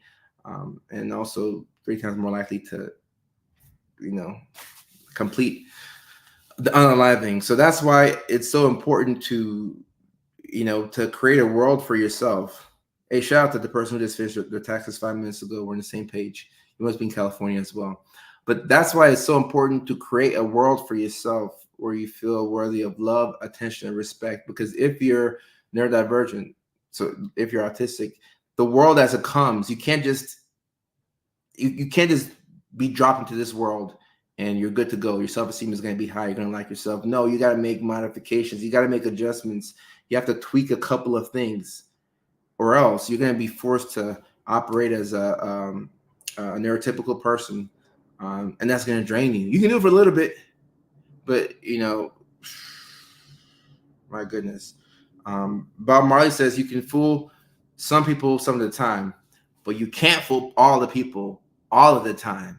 and also 3 times more likely to, complete the unaliving. So that's why it's so important to, to create a world for yourself. Hey, shout out to the person who just finished their taxes 5 minutes ago. We're on the same page. You must be in California as well. But that's why it's so important to create a world for yourself where you feel worthy of love, attention, and respect. Because if you're neurodivergent, so if you're autistic, the world as it comes, you can't just be dropped into this world and you're good to go. Your self-esteem is going to be high. You're going to like yourself. No, you got to make modifications. You got to make adjustments. You have to tweak a couple of things, or else you're going to be forced to operate as a neurotypical person, and that's going to drain you. You can do it for a little bit, but my goodness. Bob Marley says you can fool some people some of the time, but you can't fool all the people all of the time.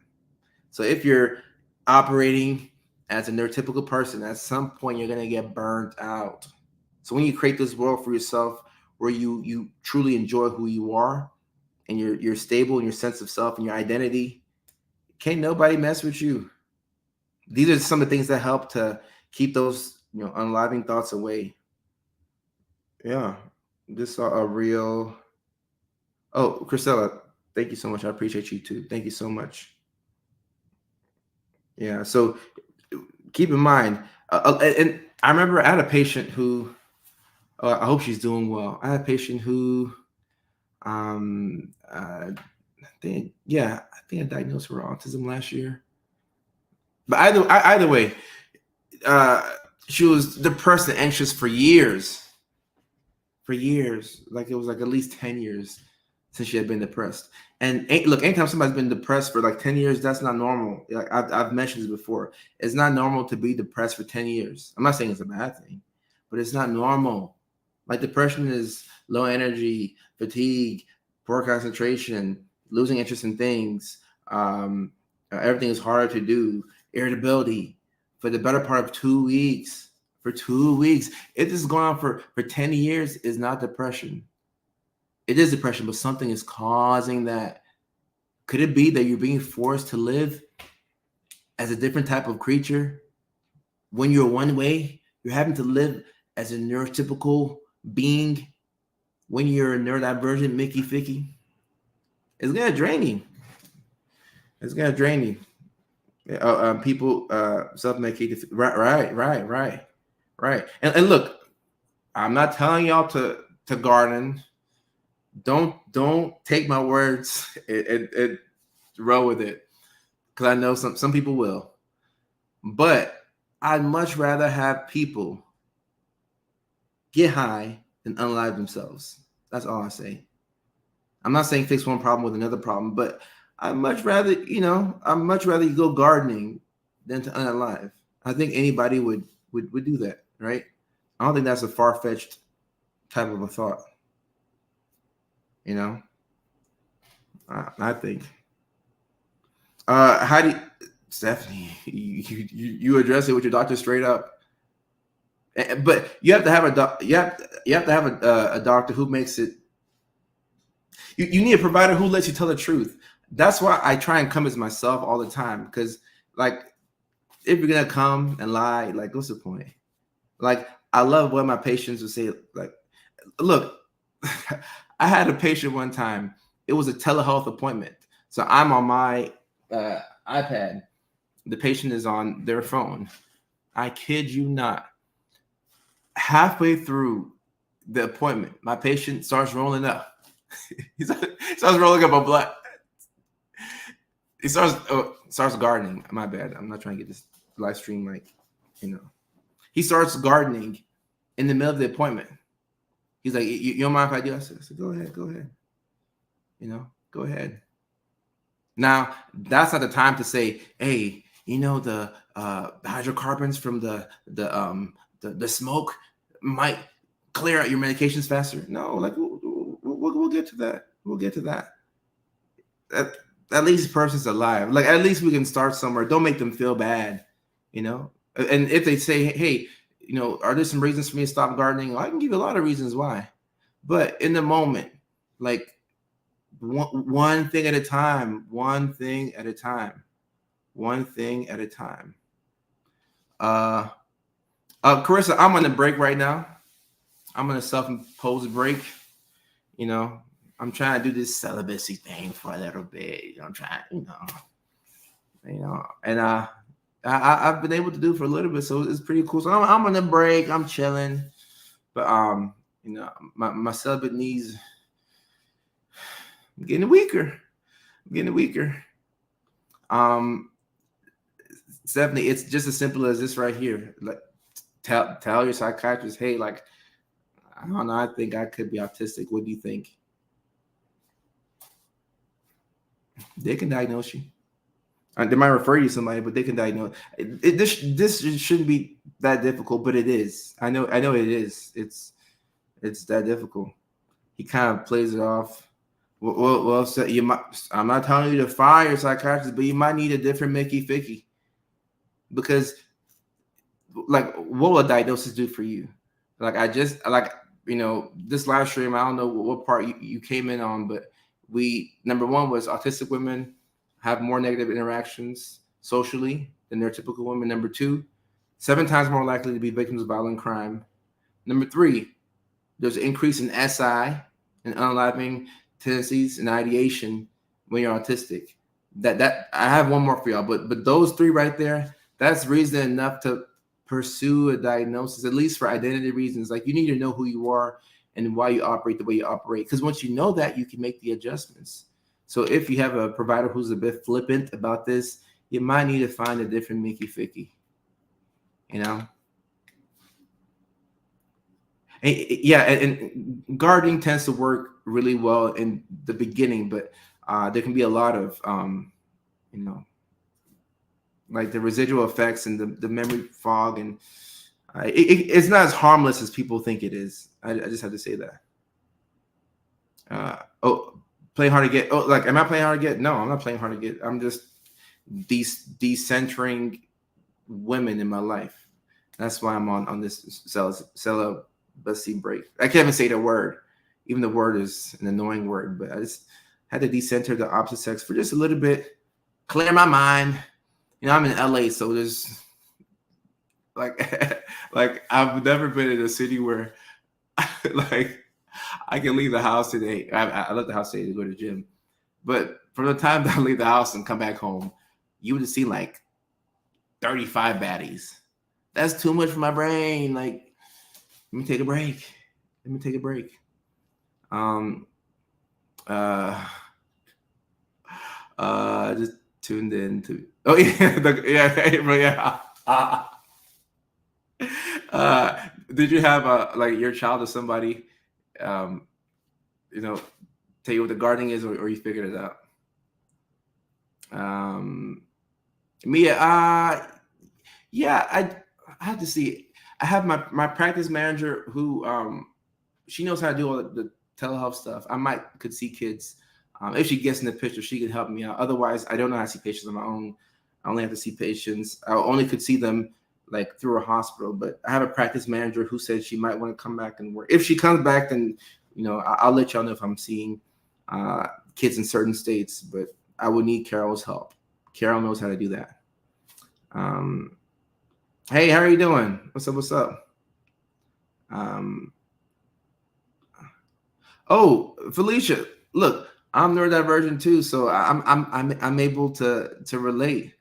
So if you're operating as a neurotypical person, at some point you're going to get burnt out. So when you create this world for yourself where you truly enjoy who you are and you're stable in your sense of self and your identity, can't nobody mess with you. These are some of the things that help to keep those unliving thoughts away. Yeah, this saw a real. Oh, Chrisella, thank you so much. I appreciate you too. Thank you so much. Yeah. So keep in mind, and I remember I had a patient who. I hope she's doing well. I had a patient who, I think I diagnosed her with autism last year. But either way, she was depressed and anxious for years. Like it was like at least 10 years since she had been depressed. And look, anytime somebody's been depressed for like 10 years, that's not normal. Like I've mentioned this before. It's not normal to be depressed for 10 years. I'm not saying it's a bad thing, but it's not normal. Like depression is low energy, fatigue, poor concentration, losing interest in things. Everything is harder to do, irritability for the better part of 2 weeks. For 2 weeks. If this is going on for 10 years, is not depression. It is depression, but something is causing that. Could it be that you're being forced to live as a different type of creature? When you're one way, you're having to live as a neurotypical being. When you're a neurodivergent Mickey Ficky, it's gonna drain you. It's gonna drain you. People self-medicate. Right. And look, I'm not telling y'all to garden. Don't take my words and roll with it, because I know some people will. But I'd much rather have people get high than unalive themselves. That's all I say. I'm not saying fix one problem with another problem, but I'd much rather you go gardening than to unalive. I think anybody would do that, right? I don't think that's a far-fetched type of a thought. I think. How do you, Stephanie? You address it with your doctor straight up, but you have to have you have to have a doctor who makes it. You need a provider who lets you tell the truth. That's why I try and come as myself all the time, because like if you're gonna come and lie, like what's the point? Like I love when my patients would say, like, look, I had a patient one time. It was a telehealth appointment. So I'm on my iPad. The patient is on their phone. I kid you not. Halfway through the appointment, my patient starts rolling up. He starts rolling up a blood. He starts gardening. My bad. I'm not trying to get this live stream He starts gardening in the middle of the appointment. He's like, you don't mind if I do? I said, go ahead. Go ahead. Now, that's not the time to say, hey, the hydrocarbons from the smoke might clear out your medications faster. No, like we'll get to that. We'll get to that. At least the person's alive. Like at least we can start somewhere. Don't make them feel bad, And if they say, hey, are there some reasons for me to stop gardening? Well, I can give you a lot of reasons why. But in the moment, like one thing at a time, one thing at a time. Carissa, I'm on a break right now. I'm on a self-imposed break. You know, I'm trying to do this celibacy thing for a little bit. I'm trying, and I've been able to do it for a little bit, so it's pretty cool. So I'm on a break. I'm chilling, but my celibate knees getting weaker. I'm getting weaker. Stephanie, it's just as simple as this right here. Like, tell your psychiatrist, hey, like, I don't know, I think I could be autistic. What do you think? They can diagnose you. They might refer you to somebody, but they can diagnose. This shouldn't be that difficult, but it is. I know it is. It's that difficult. He kind of plays it off. Well, so you might. I'm not telling you to fire your psychiatrist, but you might need a different Mickey Ficky, because, like, what will a diagnosis do for you? Like, this live stream. I don't know what part you came in on, but number one was autistic women have more negative interactions socially than neurotypical women. Number two, 7 times more likely to be victims of violent crime. Number three, there's an increase in SI and unaliving tendencies and ideation when you're autistic. That I have one more for y'all, but those 3 right there, that's reason enough to pursue a diagnosis, at least for identity reasons. Like, you need to know who you are and why you operate the way you operate. Because once you know that, you can make the adjustments. So if you have a provider who's a bit flippant about this, you might need to find a different Mickey Ficky. And guarding tends to work really well in the beginning, but there can be a lot of like the residual effects and the memory fog, and it's not as harmless as people think it is. I just have to say that. Playing hard to get. Oh, like, am I playing hard to get? No, I'm not playing hard to get. I'm just decentering women in my life. That's why I'm on this celibacy break. I can't even say the word. Even the word is an annoying word, but I just had to decenter the opposite sex for just a little bit, clear my mind. I'm in LA, so there's like I've never been in a city where like I can leave the house today. I left the house today to go to the gym, but from the time that I leave the house and come back home, you would see like 35 baddies. That's too much for my brain. Like, let me take a break. Just tuned in to. Oh yeah, did you have like your child or somebody, tell you what the gardening is, or you figured it out? Mia, yeah, I have to see. I have my practice manager who she knows how to do all the telehealth stuff. I could see kids. If she gets in the picture, she can help me out. Otherwise, I don't know how to see patients on my own. I only have to see patients. I only could see them like through a hospital. But I have a practice manager who said she might want to come back and work. If she comes back, then I'll let y'all know if I'm seeing kids in certain states. But I would need Carol's help. Carol knows how to do that. Hey, how are you doing? What's up? Oh, Felicia, look, I'm neurodivergent too, so I'm able to relate.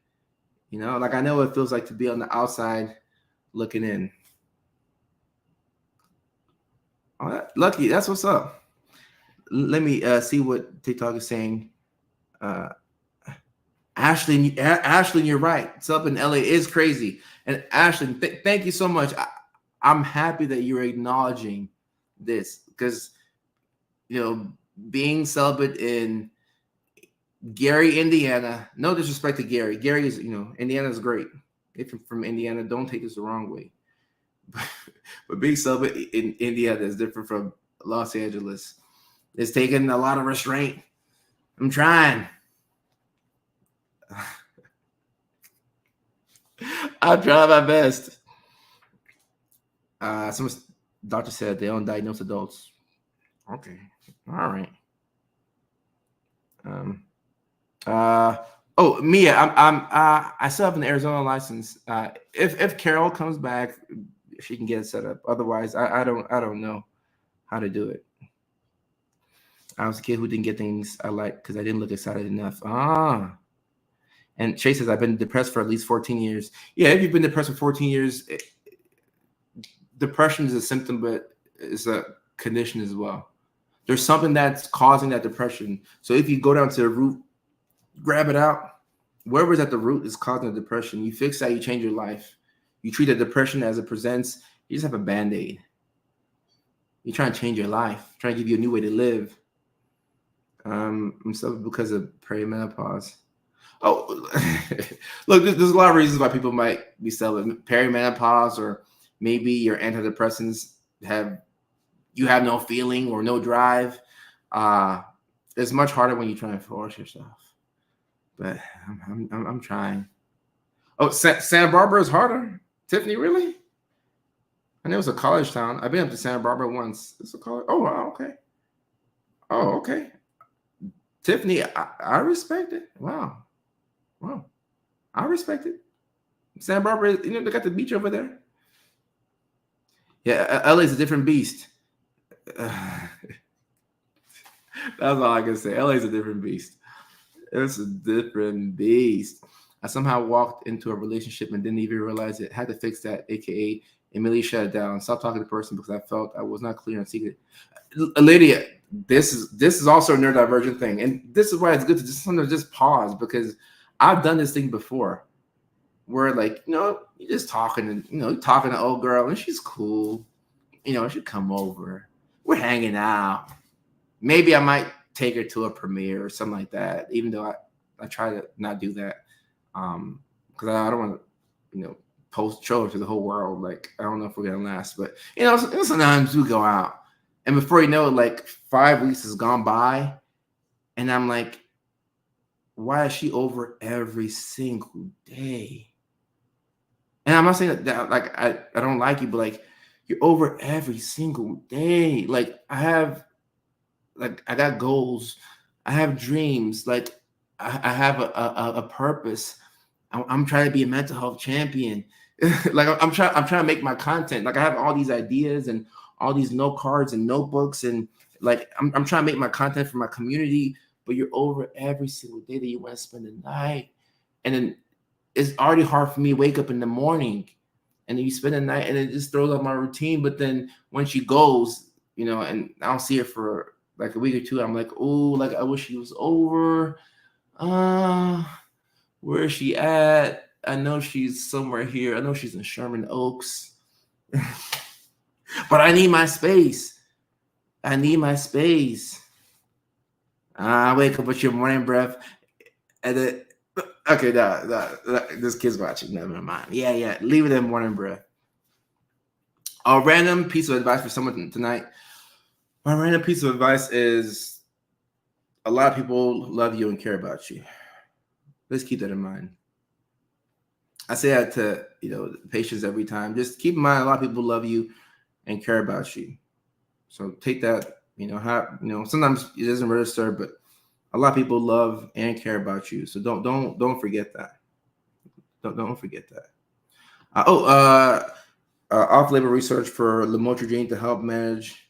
Like, I know what it feels like to be on the outside looking in. Lucky, that's what's up. Let me see what TikTok is saying. Ashley, you're right. It's up in LA is crazy. And Ashley, thank you so much. I'm happy that you're acknowledging this, because being celibate in Gary, Indiana. No disrespect to Gary. Gary is, Indiana's great. If you're from Indiana, don't take this the wrong way. But being celibate in Indiana is different from Los Angeles. It's taking a lot of restraint. I'm trying. I'm trying my best. Some doctor said they don't diagnose adults. Okay. All right. Oh, Mia, I still have an Arizona license. If Carol comes back, she can get it set up. Otherwise, I don't know how to do it. I was a kid who didn't get things I like because I didn't look excited enough. Ah. And Chase says, I've been depressed for at least 14 years. Yeah, if you've been depressed for 14 years, depression is a symptom, but it's a condition as well. There's something that's causing that depression. So if you go down to the root, grab it out, wherever's at the root is causing the depression. You fix that, you change your life. You treat the depression as it presents, you just have a Band-Aid. You're trying to change your life, trying to give you a new way to live. I'm so because of perimenopause. Oh, look, there's a lot of reasons why people might be selling perimenopause, or maybe your antidepressants have no feeling or no drive. It's much harder when you try and force yourself. But I'm trying. Oh, Santa Barbara is harder. Tiffany, really? I know it was a college town. I've been up to Santa Barbara once. It's a college. Oh, wow, okay. Oh, okay. Tiffany, I respect it. Wow. I respect it. Santa Barbara, they got the beach over there. Yeah, LA is a different beast. That's all I can say. LA is a different beast. It's a different beast. I somehow walked into a relationship and didn't even realize it. Had to fix that, aka immediately shut it down. Stop talking to the person because I felt I was not clear and secret. Lydia, this is also a neurodivergent thing, and this is why it's good to sometimes just pause, because I've done this thing before, where you're just talking and you're talking to an old girl and she's cool, she come over, we're hanging out. Maybe I might take her to a premiere or something like that, even though I try to not do that, because I don't want to post show it to the whole world. Like, I don't know if we're gonna last, but sometimes we go out, and before you know it, 5 weeks has gone by, and I'm like, why is she over every single day? And I'm not saying that I don't like you, but you're over every single day. I got goals, I have dreams, I have a purpose. I'm trying to be a mental health champion. I'm trying to make my content. I have all these ideas and all these note cards and notebooks, and I'm trying to make my content for my community. But you're over every single day that you want to spend the night, and then it's already hard for me to wake up in the morning, and then you spend the night, and it just throws off my routine. But then when she goes, and I don't see her for a week or two, I'm like, oh, I wish she was over. Where is she at? I know she's somewhere here. I know she's in Sherman Oaks. But I need my space. I wake up with your morning breath. And then, okay, this kid's watching. Never mind. Yeah. Leave it in morning breath. A random piece of advice for someone tonight. My random piece of advice is, a lot of people love you and care about you. Let's keep that in mind. I say that to patients every time. Just keep in mind, a lot of people love you and care about you. So take that. Sometimes it doesn't register, but a lot of people love and care about you. So don't forget that. Don't forget that. Off-label research for lamotrigine to help manage.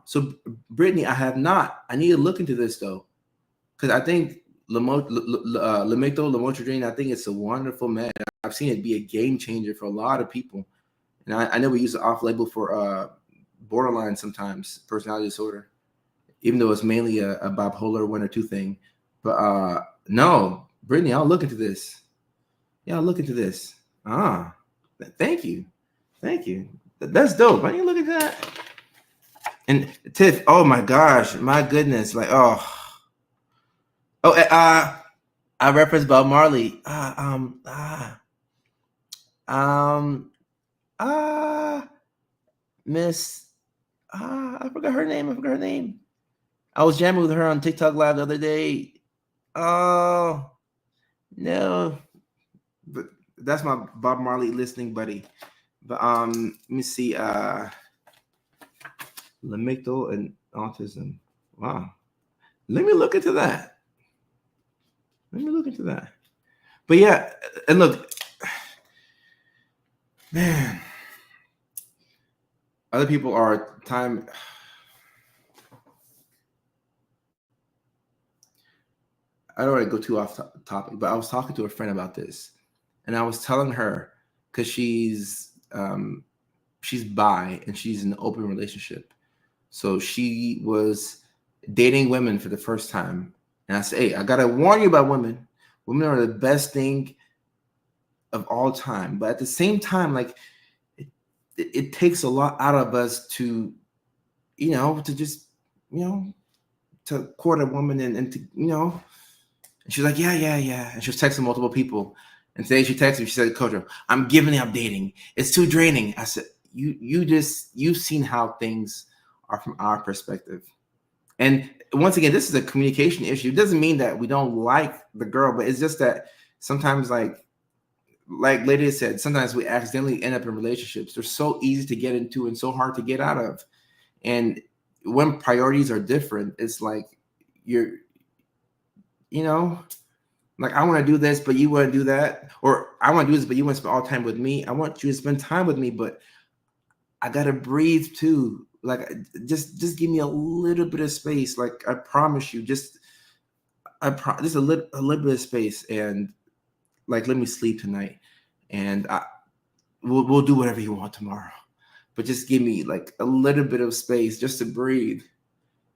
So Brittany, I have not. I need to look into this though, because I think lamotrigine, I think it's a wonderful med. I've seen it be a game changer for a lot of people, and I know we use it off-label for borderline sometimes, personality disorder, even though it's mainly a bipolar 1 or 2 thing. But no, Brittany, I'll look into this. Yeah, I'll look into this. Thank you. That's dope. I need to look at that. And Tiff, oh my gosh, my goodness, I referenced Bob Marley. Miss, I forgot her name. I was jamming with her on TikTok Live the other day. Oh no, but that's my Bob Marley listening buddy. But let me see. Lamictal and autism. Wow. Let me look into that. Let me look into that. But yeah, and look, man, other people are time. I don't want to go too off topic, but I was talking to a friend about this, and I was telling her because she's bi and she's in an open relationship, so she was dating women for the first time, and I said, "Hey, I gotta warn you about women. Women are the best thing of all time, but at the same time, like it takes a lot out of us to, to just, you know, to court a woman and to, And she's like, yeah. And she was texting multiple people. And today she texted me, she said, Kojo, I'm giving up dating. It's too draining. I said, you've seen how things are from our perspective. And once again, this is a communication issue. It doesn't mean that we don't like the girl, but it's just that sometimes like Lydia said, sometimes we accidentally end up in relationships. They're so easy to get into and so hard to get out of. And when priorities are different, it's like you're, like I want to do this, but you want to do that. Or I want to do this, but you want to spend all time with me. I want you to spend time with me, but I gotta breathe too. Like just give me a little bit of space. Like I promise you, just just a little bit of space, and like let me sleep tonight, and we'll do whatever you want tomorrow, but just give me like a little bit of space just to breathe.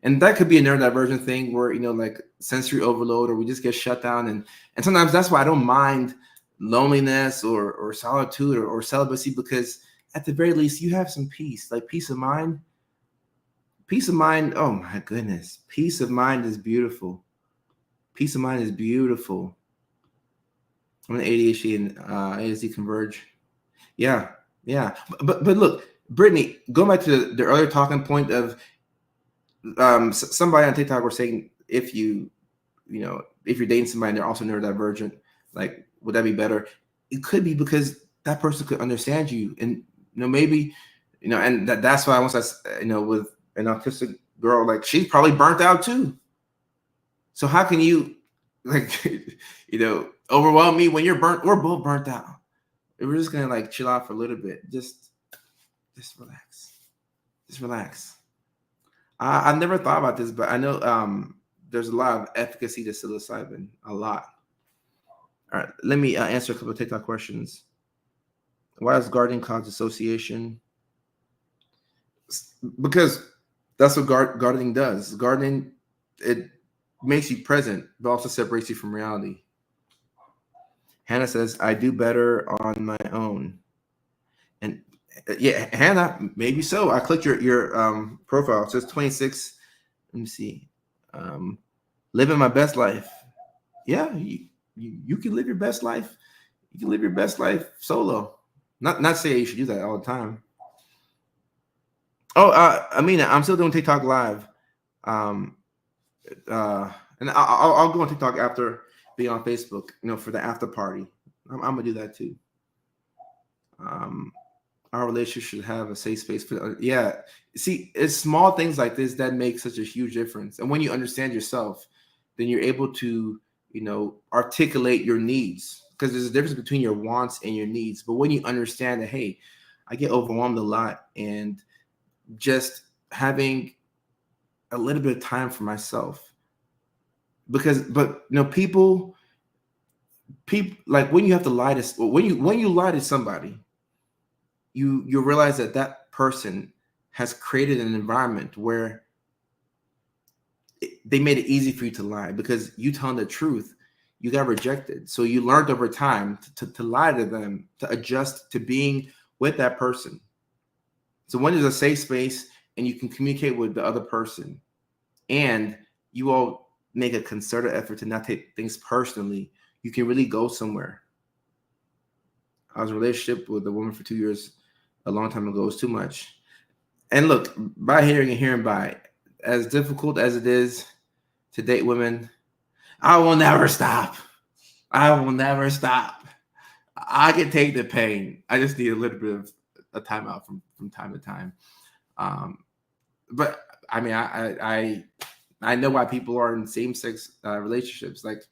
And that could be a neurodivergent thing where, like sensory overload, or we just get shut down. And sometimes that's why I don't mind loneliness or solitude or celibacy, because at the very least you have some peace, like peace of mind. Peace of mind. Oh my goodness. Peace of mind is beautiful. Peace of mind is beautiful. I'm an ADHD and ASD converge. Yeah. But look, Brittany, going back to the earlier talking point of somebody on TikTok were saying if you're dating somebody and they're also neurodivergent, like would that be better? It could be, because that person could understand you, and maybe and that's why once I with an autistic girl, like she's probably burnt out too. So how can you like overwhelm me when you're burnt? We're both burnt out. We're just gonna like chill out for a little bit. Just relax. Just relax. I've never thought about this, but I know there's a lot of efficacy to psilocybin. A lot. All right, let me answer a couple of TikTok questions. Why does gardening cause dissociation? Because that's what gardening does. Gardening, it makes you present, but also separates you from reality. Hannah says, I do better on my own. And yeah, Hannah, maybe so. I clicked your profile. It says 26. Let me see. Living my best life. Yeah, you can live your best life. You can live your best life solo. Not say you should do that all the time. Oh, Amina, I'm still doing TikTok live. And I'll go on TikTok after being on Facebook, for the after party. I'm gonna do that too. Our relationship should have a safe space for. Yeah, see, it's small things like this that make such a huge difference. And when you understand yourself, then you're able to, articulate your needs, because there's a difference between your wants and your needs. But when you understand that, hey, I get overwhelmed a lot, and just having a little bit of time for myself, but people like when you have to lie to when you lie to somebody, you realize that person has created an environment where they made it easy for you to lie, because you telling the truth, you got rejected. So you learned over time to lie to them, to adjust to being with that person. So when there's a safe space and you can communicate with the other person, and you all make a concerted effort to not take things personally, you can really go somewhere. I was in a relationship with a woman for 2 years a long time ago. It was too much. And look, by hearing and hearing by, as difficult as it is to date women, I will never stop. I will never stop. I can take the pain. I just need a little bit of a timeout from time to time. But I mean, I know why people are in same-sex relationships. Like,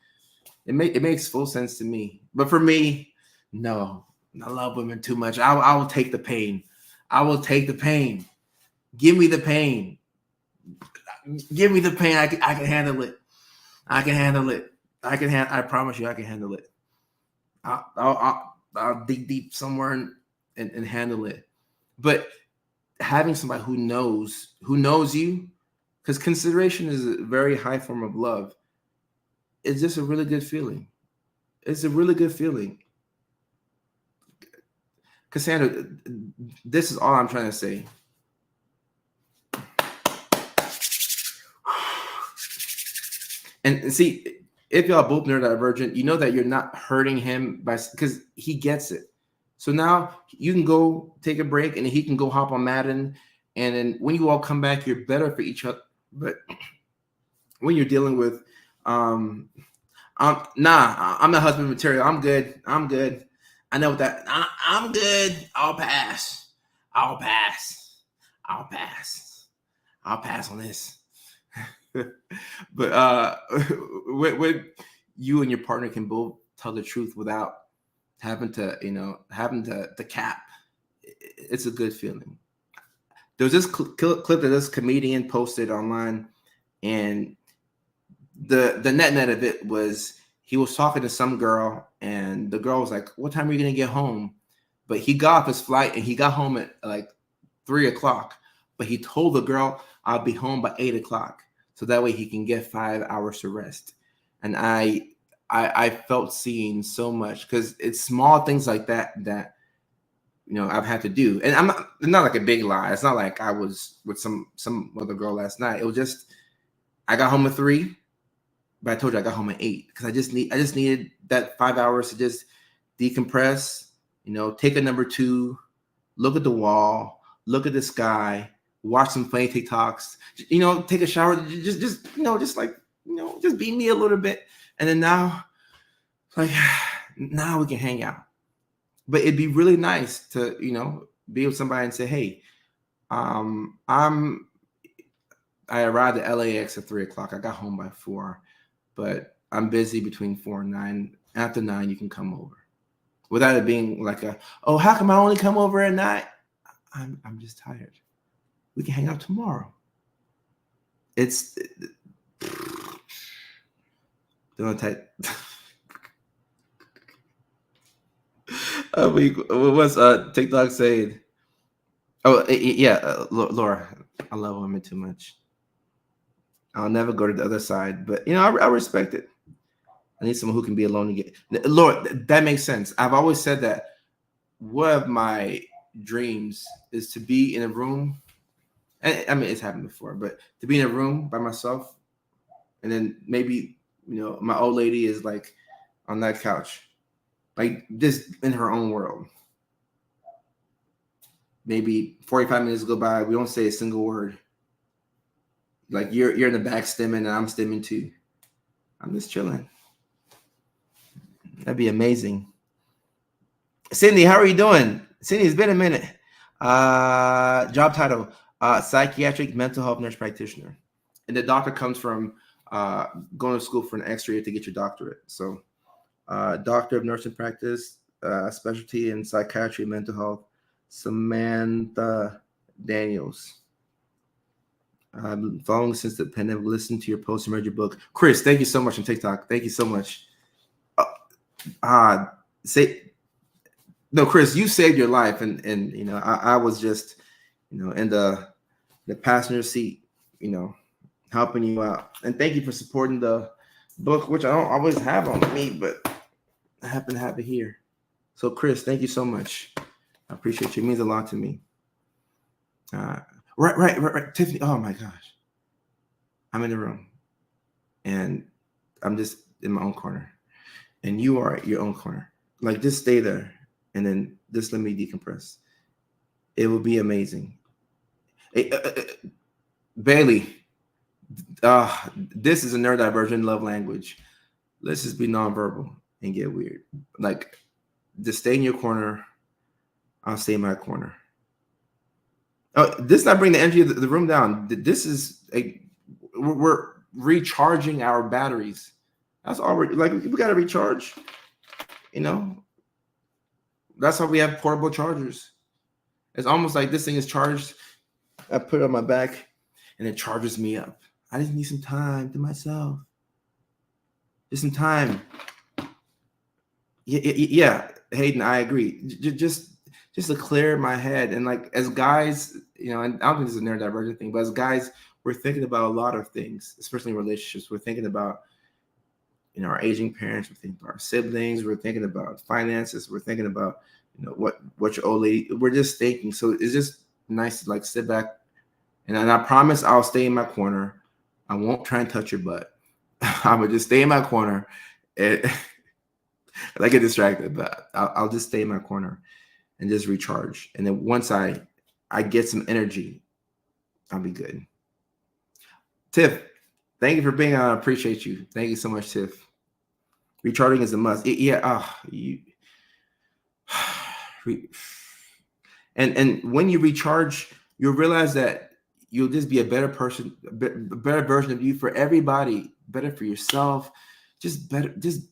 It makes full sense to me. But for me, no, I love women too much. I will take the pain. I will take the pain. Give me the pain. Give me the pain. I can handle it. I can handle it. I promise you, I can handle it. I'll dig deep somewhere and handle it. But having somebody who knows you, because consideration is a very high form of love. It's just a really good feeling. It's a really good feeling. Cassandra, this is all I'm trying to say. And see, if y'all both neurodivergent, you know that you're not hurting him because he gets it. So now you can go take a break and he can go hop on Madden. And then when you all come back, you're better for each other. But when you're dealing with, I'm not husband material. I'm good. I know that. I'm good. I'll pass on this. But when you and your partner can both tell the truth without having to cap, it's a good feeling. There was this clip that this comedian posted online, and the net of it was he was talking to some girl, and the girl was like, "What time are you gonna get home?" But he got off his flight and he got home at like 3:00. But he told the girl, "I'll be home by 8:00." So that way he can get 5 hours to rest. And I felt seen so much because it's small things like that I've had to do. And it's not like a big lie. It's not like I was with some other girl last night. It was just I got home at 3, but I told you I got home at 8 because I just needed that 5 hours to just decompress, take a number 2, look at the wall, look at the sky, watch some funny TikToks, take a shower, just be me a little bit. And then now we can hang out. But it'd be really nice to, be with somebody and say, hey, I arrived at LAX at 3:00. I got home by 4, but I'm busy between 4 and 9. After 9, you can come over. Without it being like how come I only come over at night? I'm just tired. We can hang out tomorrow. It's don't type. What's TikTok saying? Oh yeah, Laura, I love women too much. I'll never go to the other side, but I respect it. I need someone who can be alone again. Laura, that makes sense. I've always said that one of my dreams is to be in a room. And I mean, it's happened before, but to be in a room by myself, and then maybe my old lady is like on that couch, like just in her own world. Maybe 45 minutes go by, we don't say a single word. Like you're in the back stimming and I'm stimming too. I'm just chilling. That'd be amazing. Cindy, how are you doing? Cindy, it's been a minute. Job title, psychiatric mental health nurse practitioner. And the doctor comes from going to school for an extra year to get your doctorate. So doctor of nursing practice, specialty in psychiatry and mental health, Samantha Daniels. I've been following since the pandemic. Listened to your post and read your book. Chris, thank you so much on TikTok. Thank you so much. Chris, you saved your life, and I was just in the passenger seat, helping you out. And thank you for supporting the book, which I don't always have on me, but I happen to have it here. So Chris, thank you so much. I appreciate you. It means a lot to me. Right. Tiffany, oh my gosh. I'm in the room and I'm just in my own corner and you are at your own corner. Like just stay there and then just let me decompress. It will be amazing. Hey, Bailey, this is a neurodivergent love language. Let's just be nonverbal and get weird. Like just stay in your corner. I'll stay in my corner. Oh, this not bring the energy of the room down. This is we're recharging our batteries. That's all like we got to recharge. You know, that's how we have portable chargers. It's almost like this thing is charged. I put it on my back, and it charges me up. I just need some time to myself. Just some time. Yeah, Hayden, I agree. Just to clear my head, and like as guys, you know, and I don't think this is a neurodivergent thing, but as guys, we're thinking about a lot of things, especially in relationships. We're thinking about, you know, our aging parents. We're thinking about our siblings. We're thinking about finances. We're thinking about, you know, what your old lady. We're just thinking. So it's just nice to like sit back, and I promise I'll stay in my corner. I won't try and touch your butt. I'm gonna just stay in my corner. And I get distracted, but I'll just stay in my corner and just recharge. And then once I get some energy, I'll be good. Tiff, thank you for being on. I appreciate you. Thank you so much, Tiff. Recharging is a must. And when you recharge, you'll realize that you'll just be a better person, a better version of you for everybody, better for yourself, just better. Just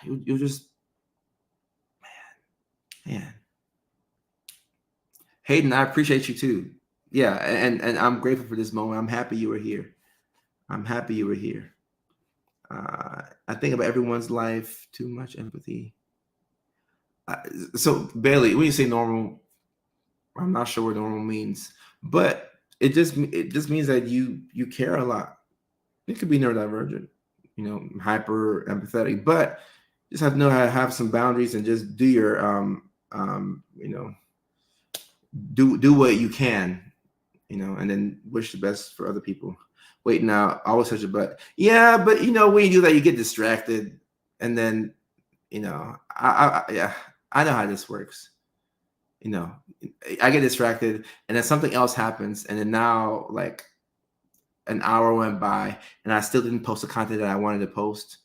you'll just man. Hayden, I appreciate you too. Yeah, and I'm grateful for this moment. I'm happy you were here. I'm happy you were here. I think about everyone's life. Too much empathy. So Bailey, when you say normal, I'm not sure what normal means, but it just means that you care a lot. It could be neurodivergent, you know, hyper empathetic, but just have to know how to have some boundaries and just do your you know, do what you can, you know, and then wish the best for other people. Wait, now always such a but. Yeah, but you know, when you do that, you get distracted, and then you know, yeah, I know how this works. You know, I get distracted, and then something else happens, and then now like an hour went by, and I still didn't post the content that I wanted to post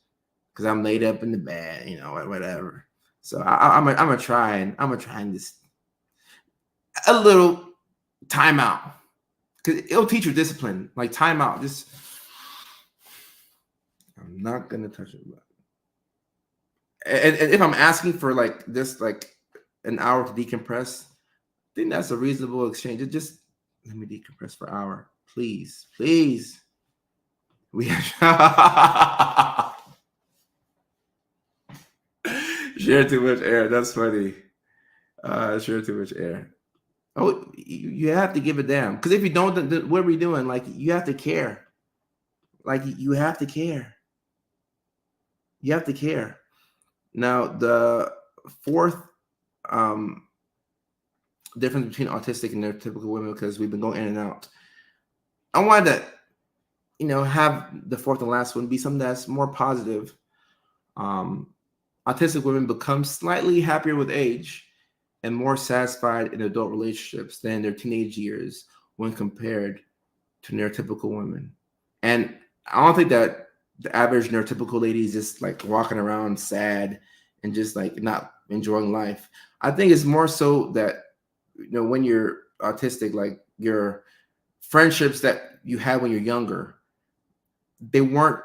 because I'm laid up in the bed, you know, whatever. So I'm gonna try and just a little timeout because it'll teach you discipline. Like timeout, just I'm not gonna touch it. And if I'm asking for like this, like an hour to decompress, I think that's a reasonable exchange. Just let me decompress for an hour, please, please. We share too much air. That's funny. Share too much air. Oh, you have to give a damn because if you don't, then what are we doing? Like you have to care. Like you have to care. You have to care. Now the fourth um, difference between autistic and neurotypical women, because we've been going in and out. I wanted to, you know, have the fourth and last one be something that's more positive. Um, Autistic women become slightly happier with age and more satisfied in adult relationships than their teenage years when compared to neurotypical women. And I don't think that the average neurotypical lady is just like walking around sad and just like not enjoying life. I think it's more so that, you know, when you're autistic, like your friendships that you had when you're younger, they weren't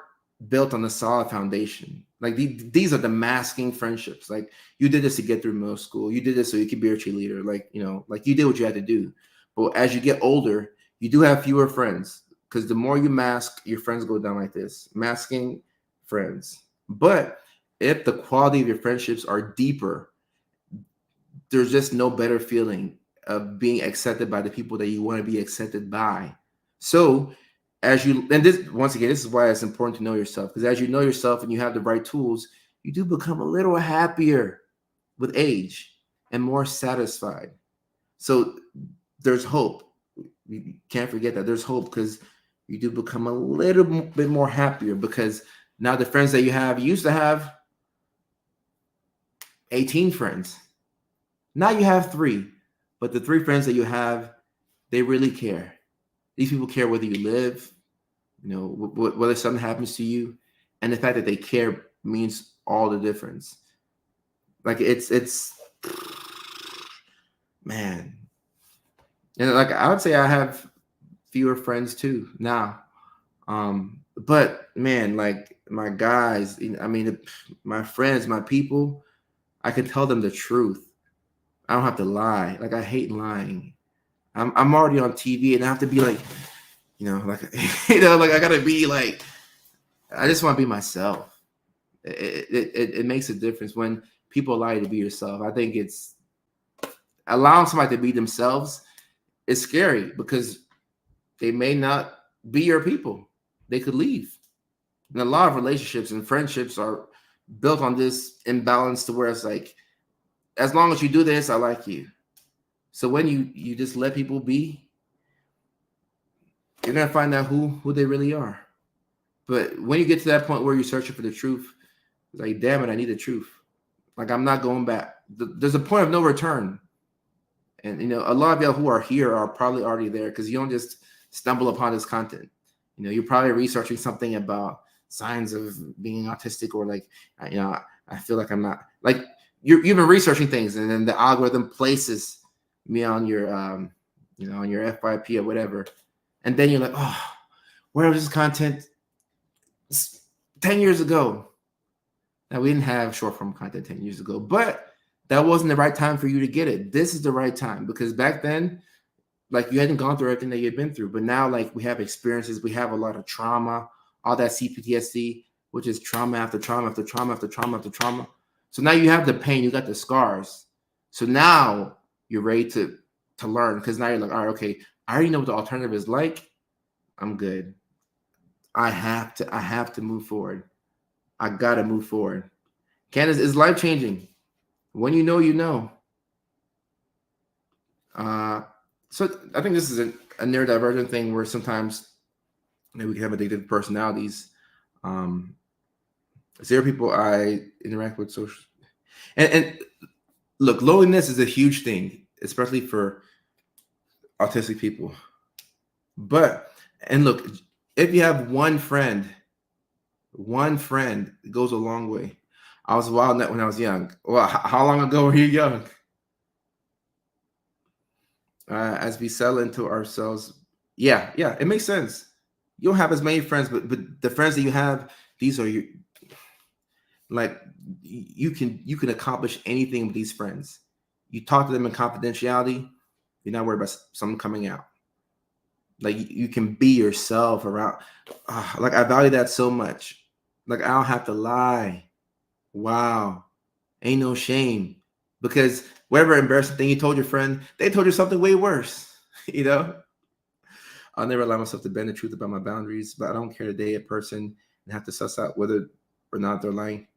built on a solid foundation. Like these are the masking friendships. Like you did this to get through middle school. You did this so you could be a cheerleader. Like, you know, like you did what you had to do. But as you get older, you do have fewer friends because the more you mask, your friends go down like this, masking friends. But if the quality of your friendships are deeper, there's just no better feeling of being accepted by the people that you want to be accepted by. So as you, and this, once again, this is why it's important to know yourself, because as you know yourself and you have the right tools, you do become a little happier with age and more satisfied. So there's hope. You can't forget that there's hope because you do become a little bit more happier because now the friends that you used to have 18 friends. Now you have 3, but the 3 friends that you have, they really care. These people care whether you live, you know, whether something happens to you, and the fact that they care means all the difference. Like it's man, and like I would say I have fewer friends too now. But man, like my guys, I mean, my friends, my people, I can tell them the truth. I don't have to lie. Like I hate lying. I'm already on TV and I have to be like, like like I gotta be like, I just want to be myself. It makes a difference when people allow you to be yourself. I think it's allowing somebody to be themselves is scary because they may not be your people. They could leave. And a lot of relationships and friendships are built on this imbalance to where it's like, as long as you do this, I like you. So when you just let people be, you're gonna find out who they really are. But when you get to that point where you're searching for the truth, it's like, damn it, I need the truth. Like I'm not going back. There's a point of no return. And a lot of y'all who are here are probably already there because you don't just stumble upon this content. You're probably researching something about signs of being autistic, or like, I feel like I'm not like you've been researching things, and then the algorithm places me on your on your FYP or whatever, and then you're like, oh, where was this content 10 years ago? Now we didn't have short form content 10 years ago, but that wasn't the right time for you to get it. This is the right time because back then, like you hadn't gone through everything that you've been through, but now like we have experiences, we have a lot of trauma, all that CPTSD, which is trauma after trauma after trauma after trauma after trauma. So now you have the pain, you got the scars. So now you're ready to learn because now you're like, all right, okay, I already know what the alternative is like. I'm good. I have to move forward. I gotta move forward. Candace, is life changing. When you know, you know. So I think this is a neurodivergent thing where sometimes we can have addictive personalities. There are people I interact with social, and look, loneliness is a huge thing, especially for autistic people. But and look, if you have one friend goes a long way. I was wild net when I was young. Well, how long ago were you young? As we settle into ourselves, yeah, it makes sense. You don't have as many friends, but the friends that you have, these are your like you can accomplish anything with these friends. You talk to them in confidentiality. You're not worried about something coming out. Like you can be yourself around. Like I value that so much. Like I don't have to lie. Wow. Ain't no shame. Because whatever embarrassing thing you told your friend, they told you something way worse. I'll never allow myself to bend the truth about my boundaries, but I don't care to date a person and have to suss out whether or not they're lying.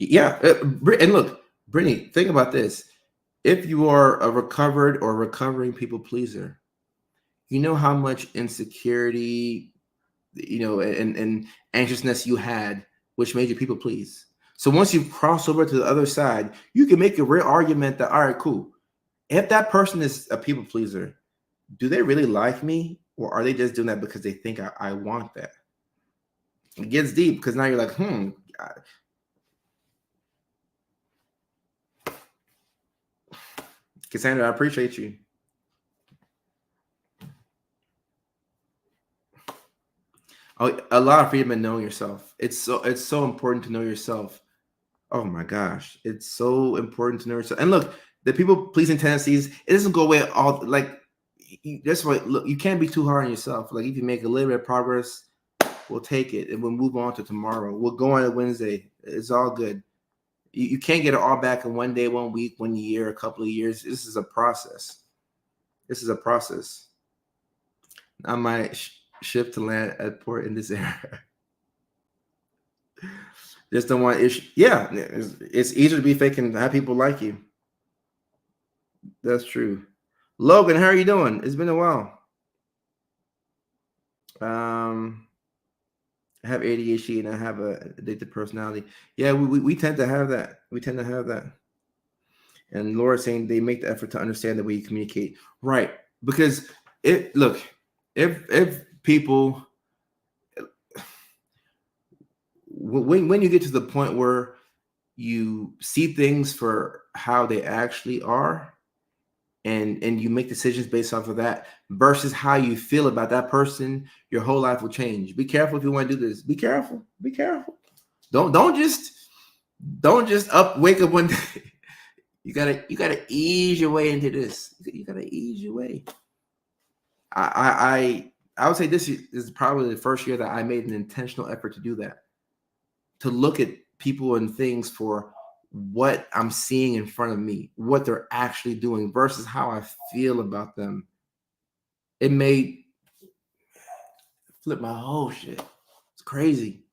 Yeah. And look, Brittany, think about this. If you are a recovered or recovering people pleaser, you know how much insecurity, and anxiousness you had, which made you people please. So once you cross over to the other side, you can make a real argument that, all right, cool. If that person is a people pleaser, do they really like me? Or are they just doing that because they think I want that? It gets deep because now you're like, Cassandra, I appreciate you. Oh, a lot of freedom in knowing yourself. It's so important to know yourself. Oh my gosh, it's so important to know yourself. And look, the people pleasing tendencies, it doesn't go away all like. That's why look, you can't be too hard on yourself. Like if you make a little bit of progress, we'll take it and we'll move on to tomorrow. We'll go on to Wednesday. It's all good. You can't get it all back in one day, 1 week, 1 year, a couple of years. This is a process. This is a process. I might ship to land at port in this area. Just don't want issue. Yeah, it's easier to be fake and have people like you. That's true. Logan, how are you doing? It's been a while. I have ADHD and I have a addictive personality. Yeah, we tend to have that. We tend to have that. And Laura's saying they make the effort to understand the way you communicate. Right. Because if people when you get to the point where you see things for how they actually are, and you make decisions based off of that versus how you feel about that person, your whole life will change. Be careful if you want to do this. Be careful. Be careful. Don't just wake up one day. You gotta ease your way into this. You gotta ease your way. I would say this is probably the first year that I made an intentional effort to do that. To look at people and things for what I'm seeing in front of me, what they're actually doing versus how I feel about them. It may flip my whole shit. It's crazy.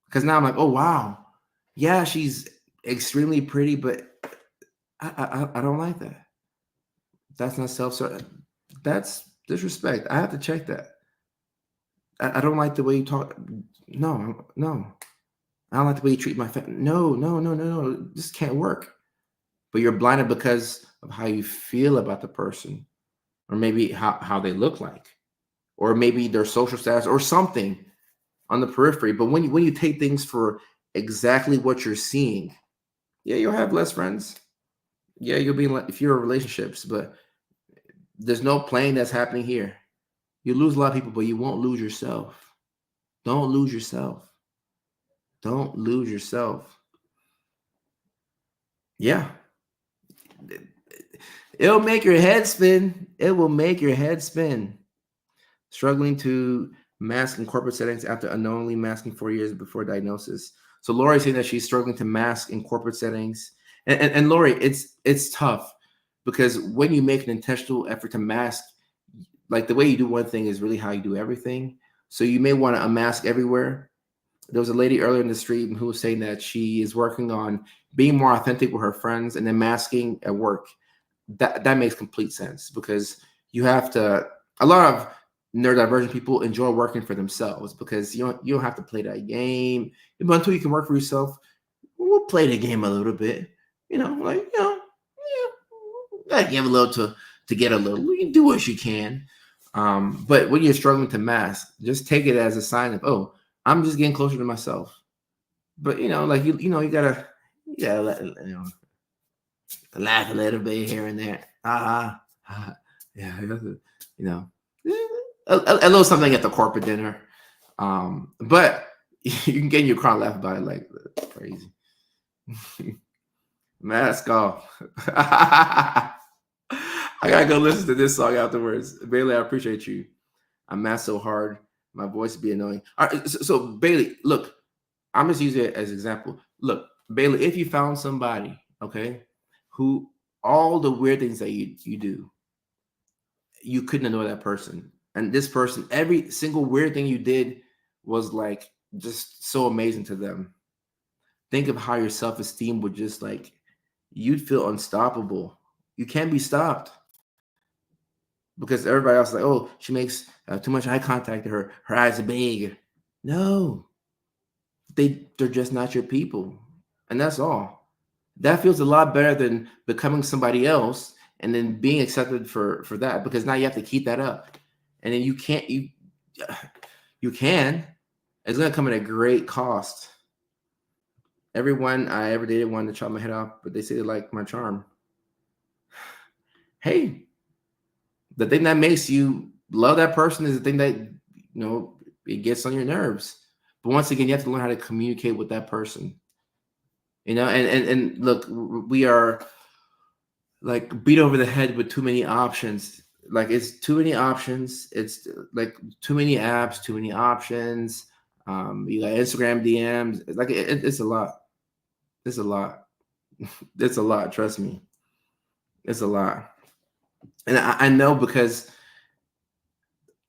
Because now I'm like, oh wow. Yeah, she's extremely pretty, but I don't like that. That's not self-serving. That's disrespect. I have to check that. I don't like the way you talk. No. I don't like the way you treat my family. No. This can't work. But you're blinded because of how you feel about the person, or maybe how they look like, or maybe their social status or something on the periphery. But when you take things for exactly what you're seeing, yeah, you'll have less friends. Yeah, you'll be in fewer relationships, but there's no playing that's happening here. You lose a lot of people, but you won't lose yourself. Don't lose yourself. Don't lose yourself. Yeah. It'll make your head spin. It will make your head spin. Struggling to mask in corporate settings after unknowingly masking 4 years before diagnosis. So Lori's saying that she's struggling to mask in corporate settings. And Lori, it's tough because when you make an intentional effort to mask, like the way you do one thing is really how you do everything. So you may want to unmask everywhere. There was a lady earlier in the street who was saying that she is working on being more authentic with her friends and then masking at work. That makes complete sense because you have to. A lot of neurodivergent people enjoy working for themselves because you don't have to play that game. But until you can work for yourself, we'll play the game a little bit. Gotta give a little to get a little. You can do what you can. But when you're struggling to mask, just take it as a sign of, oh, I'm just getting closer to myself. But you gotta laugh a little bit here and there. Yeah, a little something at the corporate dinner. But you can get in your car and laugh about it like crazy. Mask off. I gotta go listen to this song afterwards. Bailey, I appreciate you. I'm masked so hard, my voice be annoying. All right, so Bailey, look, I'm just using it as an example. Look, Bailey, if you found somebody, okay, who all the weird things that you do, you couldn't annoy that person. And this person, every single weird thing you did was like just so amazing to them. Think of how your self-esteem would just like, you'd feel unstoppable. You can't be stopped because everybody else is like, oh, she makes too much eye contact. Her eyes are big. No, they're just not your people, and that's all. That feels a lot better than becoming somebody else and then being accepted for that, because now you have to keep that up, and then you can. It's gonna come at a great cost. Everyone I ever dated wanted to chop my head off, but they say they like my charm. Hey, the thing that makes you love that person is the thing that it gets on your nerves. But once again, you have to learn how to communicate with that person. And look, we are like beat over the head with too many options. Like it's too many options. It's like too many apps, too many options. You got Instagram DMs. Like it's a lot. It's a lot. It's a lot. Trust me. It's a lot. And I know because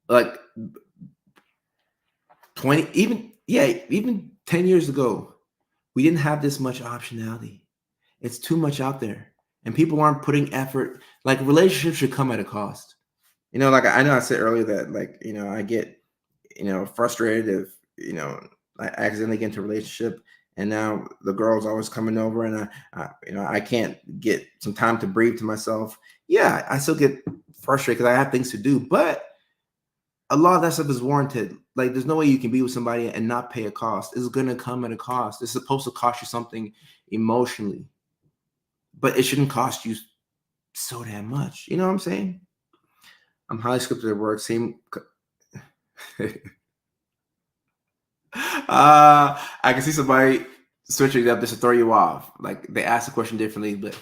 like even 10 years ago, we didn't have this much optionality. It's too much out there. And people aren't putting effort. Like relationships should come at a cost. Like I know I said earlier that like, I get, frustrated if, I accidentally get into a relationship and now the girl's always coming over and I can't get some time to breathe to myself. Yeah, I still get frustrated because I have things to do, but a lot of that stuff is warranted. Like there's no way you can be with somebody and not pay a cost. It's going to come at a cost. It's supposed to cost you something emotionally, but it shouldn't cost you so damn much. You know what I'm saying? I'm highly scripted at work. Same. I can see somebody switching it up just to throw you off. Like they ask the question differently, but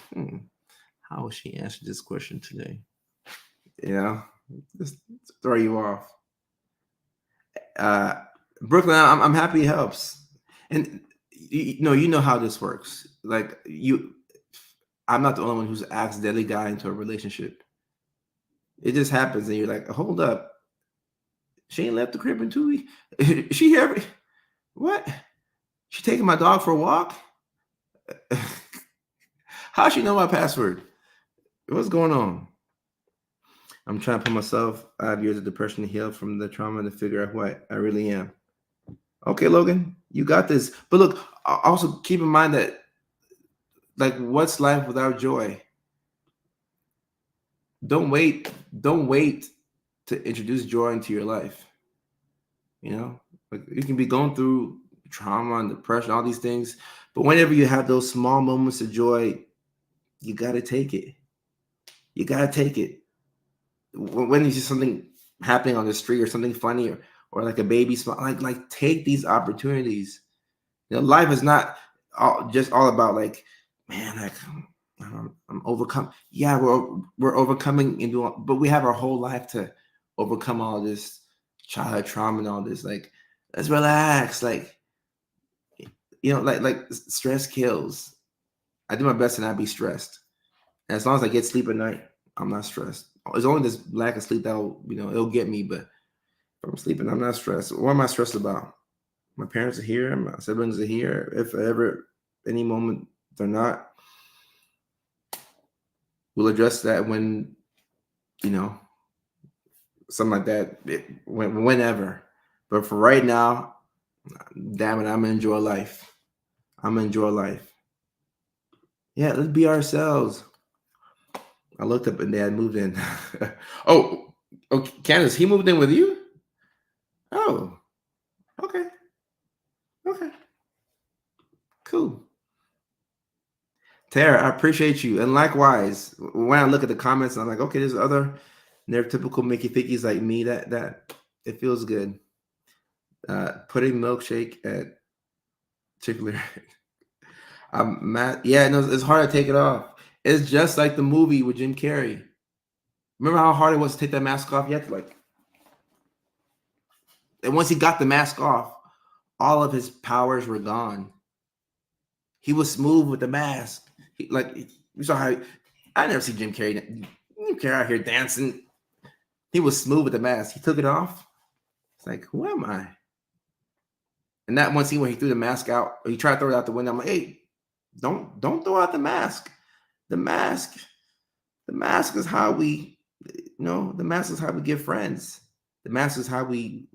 how will she answer this question today? You know, just throw you off. Brooklyn, I'm happy it helps. And you know how this works. Like I'm not the only one who's accidentally got into a relationship. It just happens, and you're like, hold up, she ain't left the crib in 2 weeks. She here? What? She taking my dog for a walk? How she know my password? What's going on? I'm trying to put myself out of years of depression to heal from the trauma to figure out what I really am. Okay, Logan, you got this. But look, also keep in mind that, like, what's life without joy? Don't wait to introduce joy into your life. You know, like you can be going through trauma and depression, all these things, but whenever you have those small moments of joy, you got to take it. You got to take it. When you see something happening on the street or something funny, or like a baby smile, like take these opportunities. You know, life is not just all about like, man, like I'm overcome. Yeah, we're overcoming but we have our whole life to overcome all this childhood trauma and all this. Like, let's relax. Like, you know, like stress kills. I do my best to not be stressed. And as long as I get sleep at night, I'm not stressed. It's only this lack of sleep that will, it'll get me. But if I'm sleeping, I'm not stressed. What am I stressed about? My parents are here. My siblings are here. If ever, any moment they're not, we'll address that when, something like that, whenever. But for right now, damn it, I'm gonna enjoy life. I'm gonna enjoy life. Yeah, let's be ourselves. I looked up and Dad moved in. oh, Candace, he moved in with you? Oh, okay. Okay. Cool. Tara, I appreciate you. And likewise, when I look at the comments, I'm like, okay, there's other neurotypical Mickey Pickies like me that it feels good. Putting milkshake at Chick-fil-A. I'm mad. Yeah, no, it's hard to take it off. It's just like the movie with Jim Carrey. Remember how hard it was to take that mask off? You had to and once he got the mask off, all of his powers were gone. He was smooth with the mask. You saw how I never see Jim Carrey. Jim Carrey out here dancing. He was smooth with the mask. He took it off. It's like, who am I? And that one scene where he threw the mask out, or he tried to throw it out the window. I'm like, hey, don't throw out the mask. The mask is how we, the mask is how we get friends. The mask is how we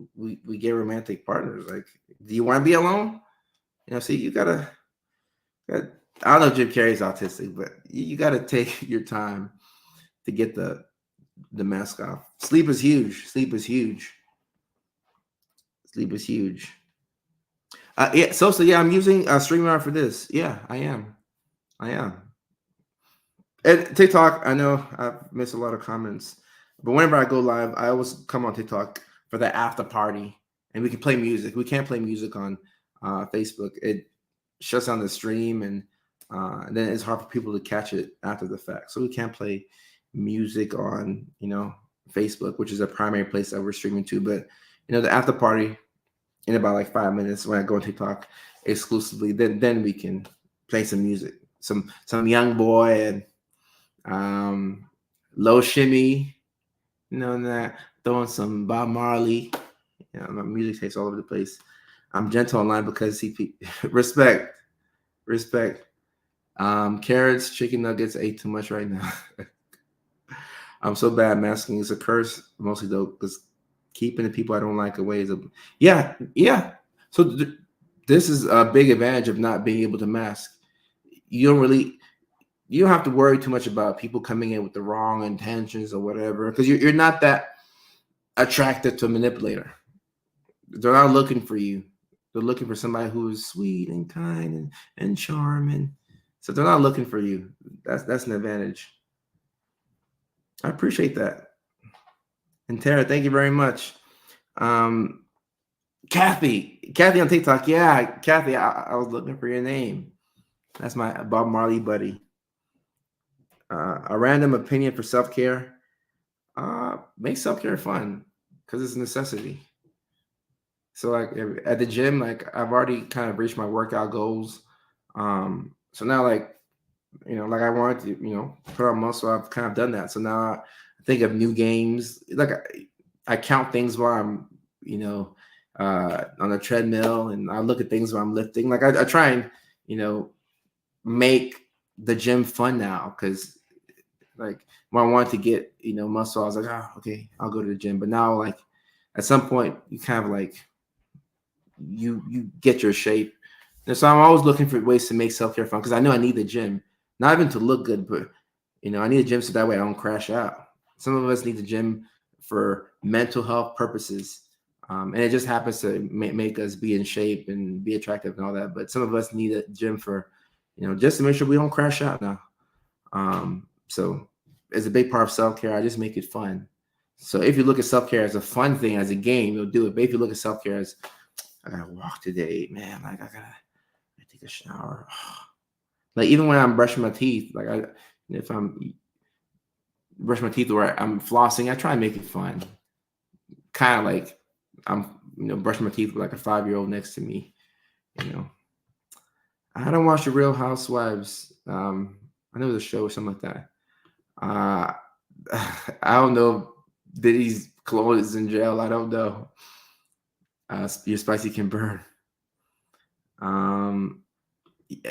get romantic partners. Like, do you want to be alone? See, you gotta I don't know if Jim Carrey's autistic, but you gotta take your time to get the mask off. Sleep is huge. Sleep is huge. Yeah. So yeah, I'm using StreamYard for this. Yeah, I am. And TikTok, I know I've missed a lot of comments, but whenever I go live, I always come on TikTok for the after party, and we can play music. We can't play music on Facebook. It shuts down the stream, and then it's hard for people to catch it after the fact. So we can't play music on, Facebook, which is a primary place that we're streaming to. But the after party in about like 5 minutes when I go on TikTok exclusively, then we can play some music, some young boy and low shimmy, and that throwing some Bob Marley. My music takes all over the place. I'm gentle online because respect. Carrots, chicken nuggets, ate too much right now. I'm so bad. Masking is a curse, mostly though, because keeping the people I don't like away is yeah. So this is a big advantage of not being able to mask. You don't have to worry too much about people coming in with the wrong intentions or whatever, because you're not that attractive to a manipulator. They're not looking for you. They're looking for somebody who is sweet and kind and charming. So they're not looking for you. That's an advantage. I appreciate that. And Tara, thank you very much. Um, Kathy on TikTok. Yeah, Kathy, I was looking for your name. That's my Bob Marley buddy. A random opinion for self care. Make self care fun because it's a necessity. So like at the gym, like I've already kind of reached my workout goals. So now like like I wanted to put on muscle. I've kind of done that. So now I think of new games. Like I count things while I'm on a treadmill, and I look at things while I'm lifting. Like I try and make the gym fun now because like when I wanted to get muscle, I was like, oh, okay, I'll go to the gym. But now like at some point you kind of like you get your shape. And so I'm always looking for ways to make self-care fun because I know I need the gym, not even to look good, but I need a gym so that way I don't crash out. Some of us need the gym for mental health purposes. And it just happens to make us be in shape and be attractive and all that. But some of us need a gym for, just to make sure we don't crash out now. So it's a big part of self-care. I just make it fun. So if you look at self-care as a fun thing, as a game, you'll do it. But if you look at self-care as I gotta walk today, man, like I gotta take a shower. Like even when I'm brushing my teeth, like if I'm brushing my teeth or I'm flossing, I try and make it fun. Kind of like I'm brushing my teeth with like a 5-year-old next to me. I don't watch the Real Housewives. I know there's a show or something like that. I don't know. Diddy's clone is in jail. I don't know. Your spicy can burn.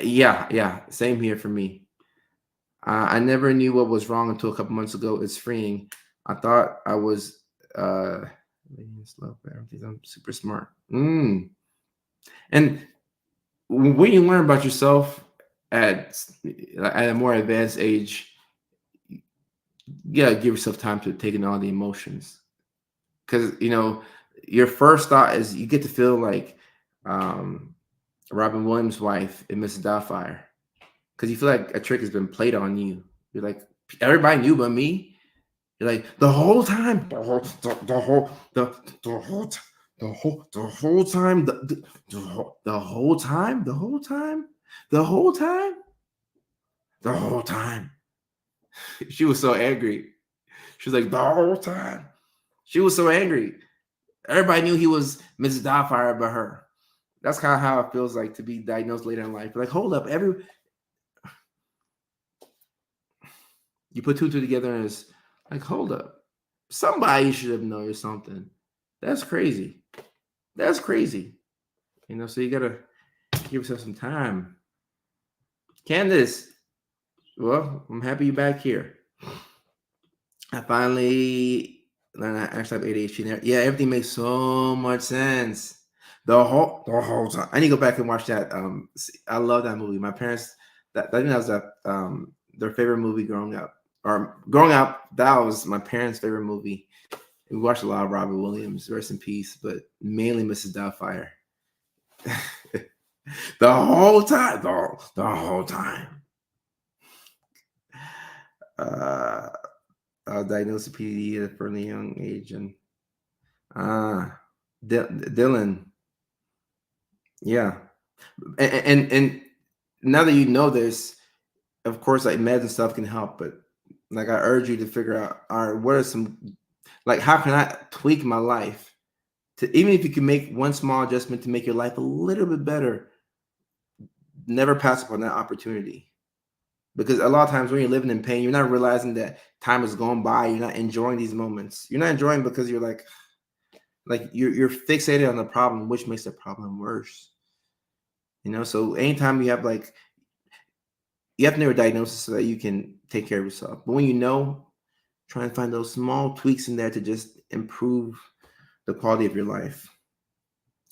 Yeah. Same here for me. I never knew what was wrong until a couple months ago. It's freeing. I thought I was I'm super smart. And when you learn about yourself at a more advanced age, you gotta give yourself time to take in all the emotions. Because your first thought is you get to feel like Robin Williams' wife in Mrs. Doubtfire. Because you feel like a trick has been played on you. You're like, everybody knew but me. You're like, the whole time, the whole time, the whole time, the whole time. She was so angry. She was like, the whole time. She was so angry. Everybody knew he was Mrs. Doubtfire but her. That's kind of how it feels like to be diagnosed later in life. Like, hold up, you put two together and it's like, hold up. Somebody should have noticed something. That's crazy. So you gotta give yourself some time. Candace, well, I'm happy you're back here. I finally learned I actually have ADHD. Yeah, everything makes so much sense. The whole time. I need to go back and watch that. I love that movie. My parents, I think that was their favorite movie growing up. That was my parents' favorite movie. We watched a lot of Robin Williams, rest in peace, but mainly Mrs. Doubtfire. The whole time. I was diagnosed with PDD at a fairly young age, and Dylan, yeah, and now that you know this, of course, like meds and stuff can help, but like I urge you to figure out, all right, what are some, like, how can I tweak my life to, even if you can make one small adjustment to make your life a little bit better, never pass up on that opportunity. Because a lot of times when you're living in pain, you're not realizing that time is going by. You're not enjoying these moments. You're not enjoying because you're like you're fixated on the problem, which makes the problem worse. So anytime you have to know a diagnosis so that you can take care of yourself. But when try and find those small tweaks in there to just improve the quality of your life.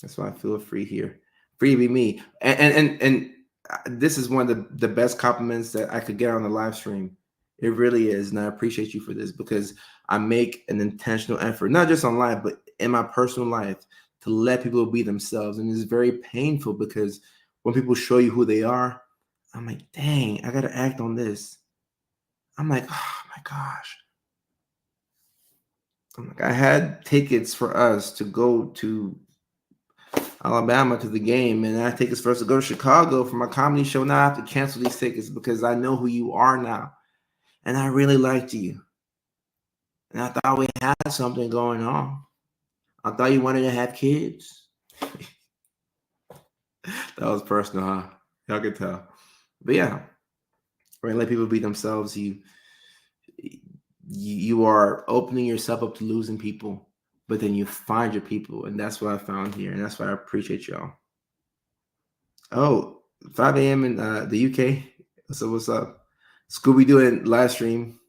That's why I feel free here. Free to be me. And this is one of the best compliments that I could get on the live stream. It really is. And I appreciate you for this because I make an intentional effort, not just on live, but in my personal life, to let people be themselves. And it's very painful because when people show you who they are, I'm like, dang, I got to act on this. I'm like, oh my gosh. I'm like, I had tickets for us to go to Alabama to the game, and I had tickets for us to go to Chicago for my comedy show. Now I have to cancel these tickets because I know who you are now, and I really liked you, and I thought we had something going on. I thought you wanted to have kids. That was personal, huh? Y'all could tell. But yeah, when you let people be themselves, you are opening yourself up to losing people, but then you find your people, and that's what I found here, and that's why I appreciate y'all. Oh, 5 a.m. in the UK. So what's up? Scooby doing live stream.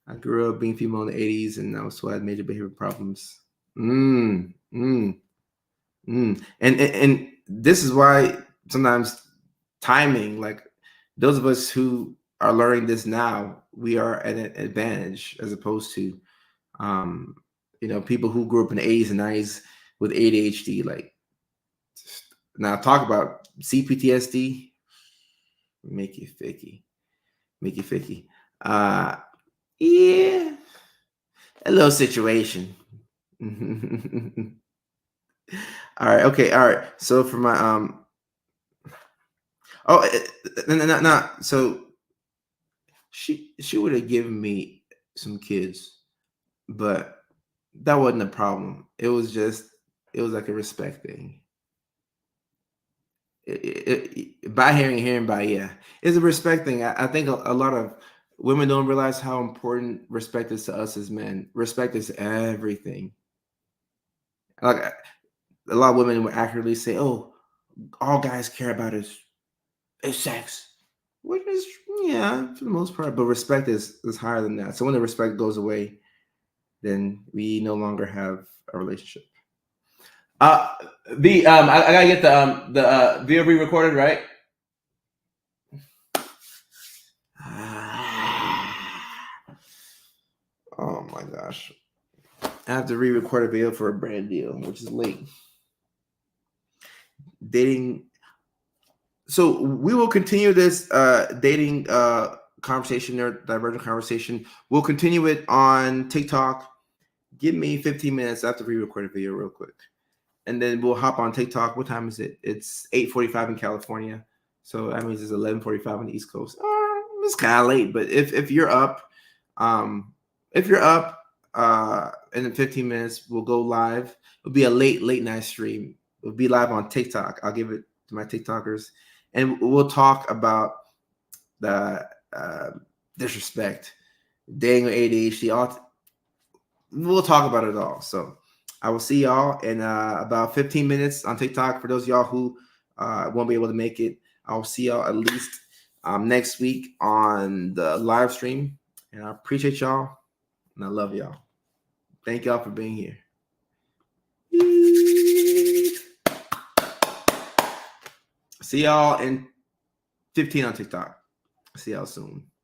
I grew up being female in the 80s, and I also had major behavior problems. Mm, mm, and this is why sometimes timing, like those of us who are learning this now, we are at an advantage as opposed to um, people who grew up in the 80s and 90s with ADHD. Like now talk about CPTSD, make you ficky. Make you ficky. Yeah, a little situation. All right, okay, all right. So for my oh no. So she would have given me some kids, but that wasn't a problem. It was like a respect thing. By hearing by yeah, it's a respect thing. I think a lot of women don't realize how important respect is to us as men. Respect is everything. Like a lot of women would accurately say, "Oh, all guys care about is sex," which is yeah for the most part. But respect is higher than that. So when the respect goes away, then we no longer have a relationship. Uh, I gotta get the video re-recorded, right? Oh my gosh, I have to re-record a video for a brand deal, which is late. Dating. So we will continue this dating conversation or divergent conversation. We'll continue it on TikTok. Give me 15 minutes after re-record a video real quick, and then we'll hop on TikTok. What time is it? It's 8:45 in California, so that means it's 11:45 on the East Coast. It's kind of late, but if you're up, um, if you're up, in 15 minutes we'll go live. It'll be a late night stream. It'll be live on TikTok. I'll give it to my TikTokers, and we'll talk about the disrespect, dating with ADHD. We'll talk about it all. So I will see y'all in about 15 minutes on TikTok. For those of y'all who won't be able to make it, I'll see y'all at least next week on the live stream. And I appreciate y'all and I love y'all. Thank y'all for being here. See y'all in 15 on TikTok. See y'all soon.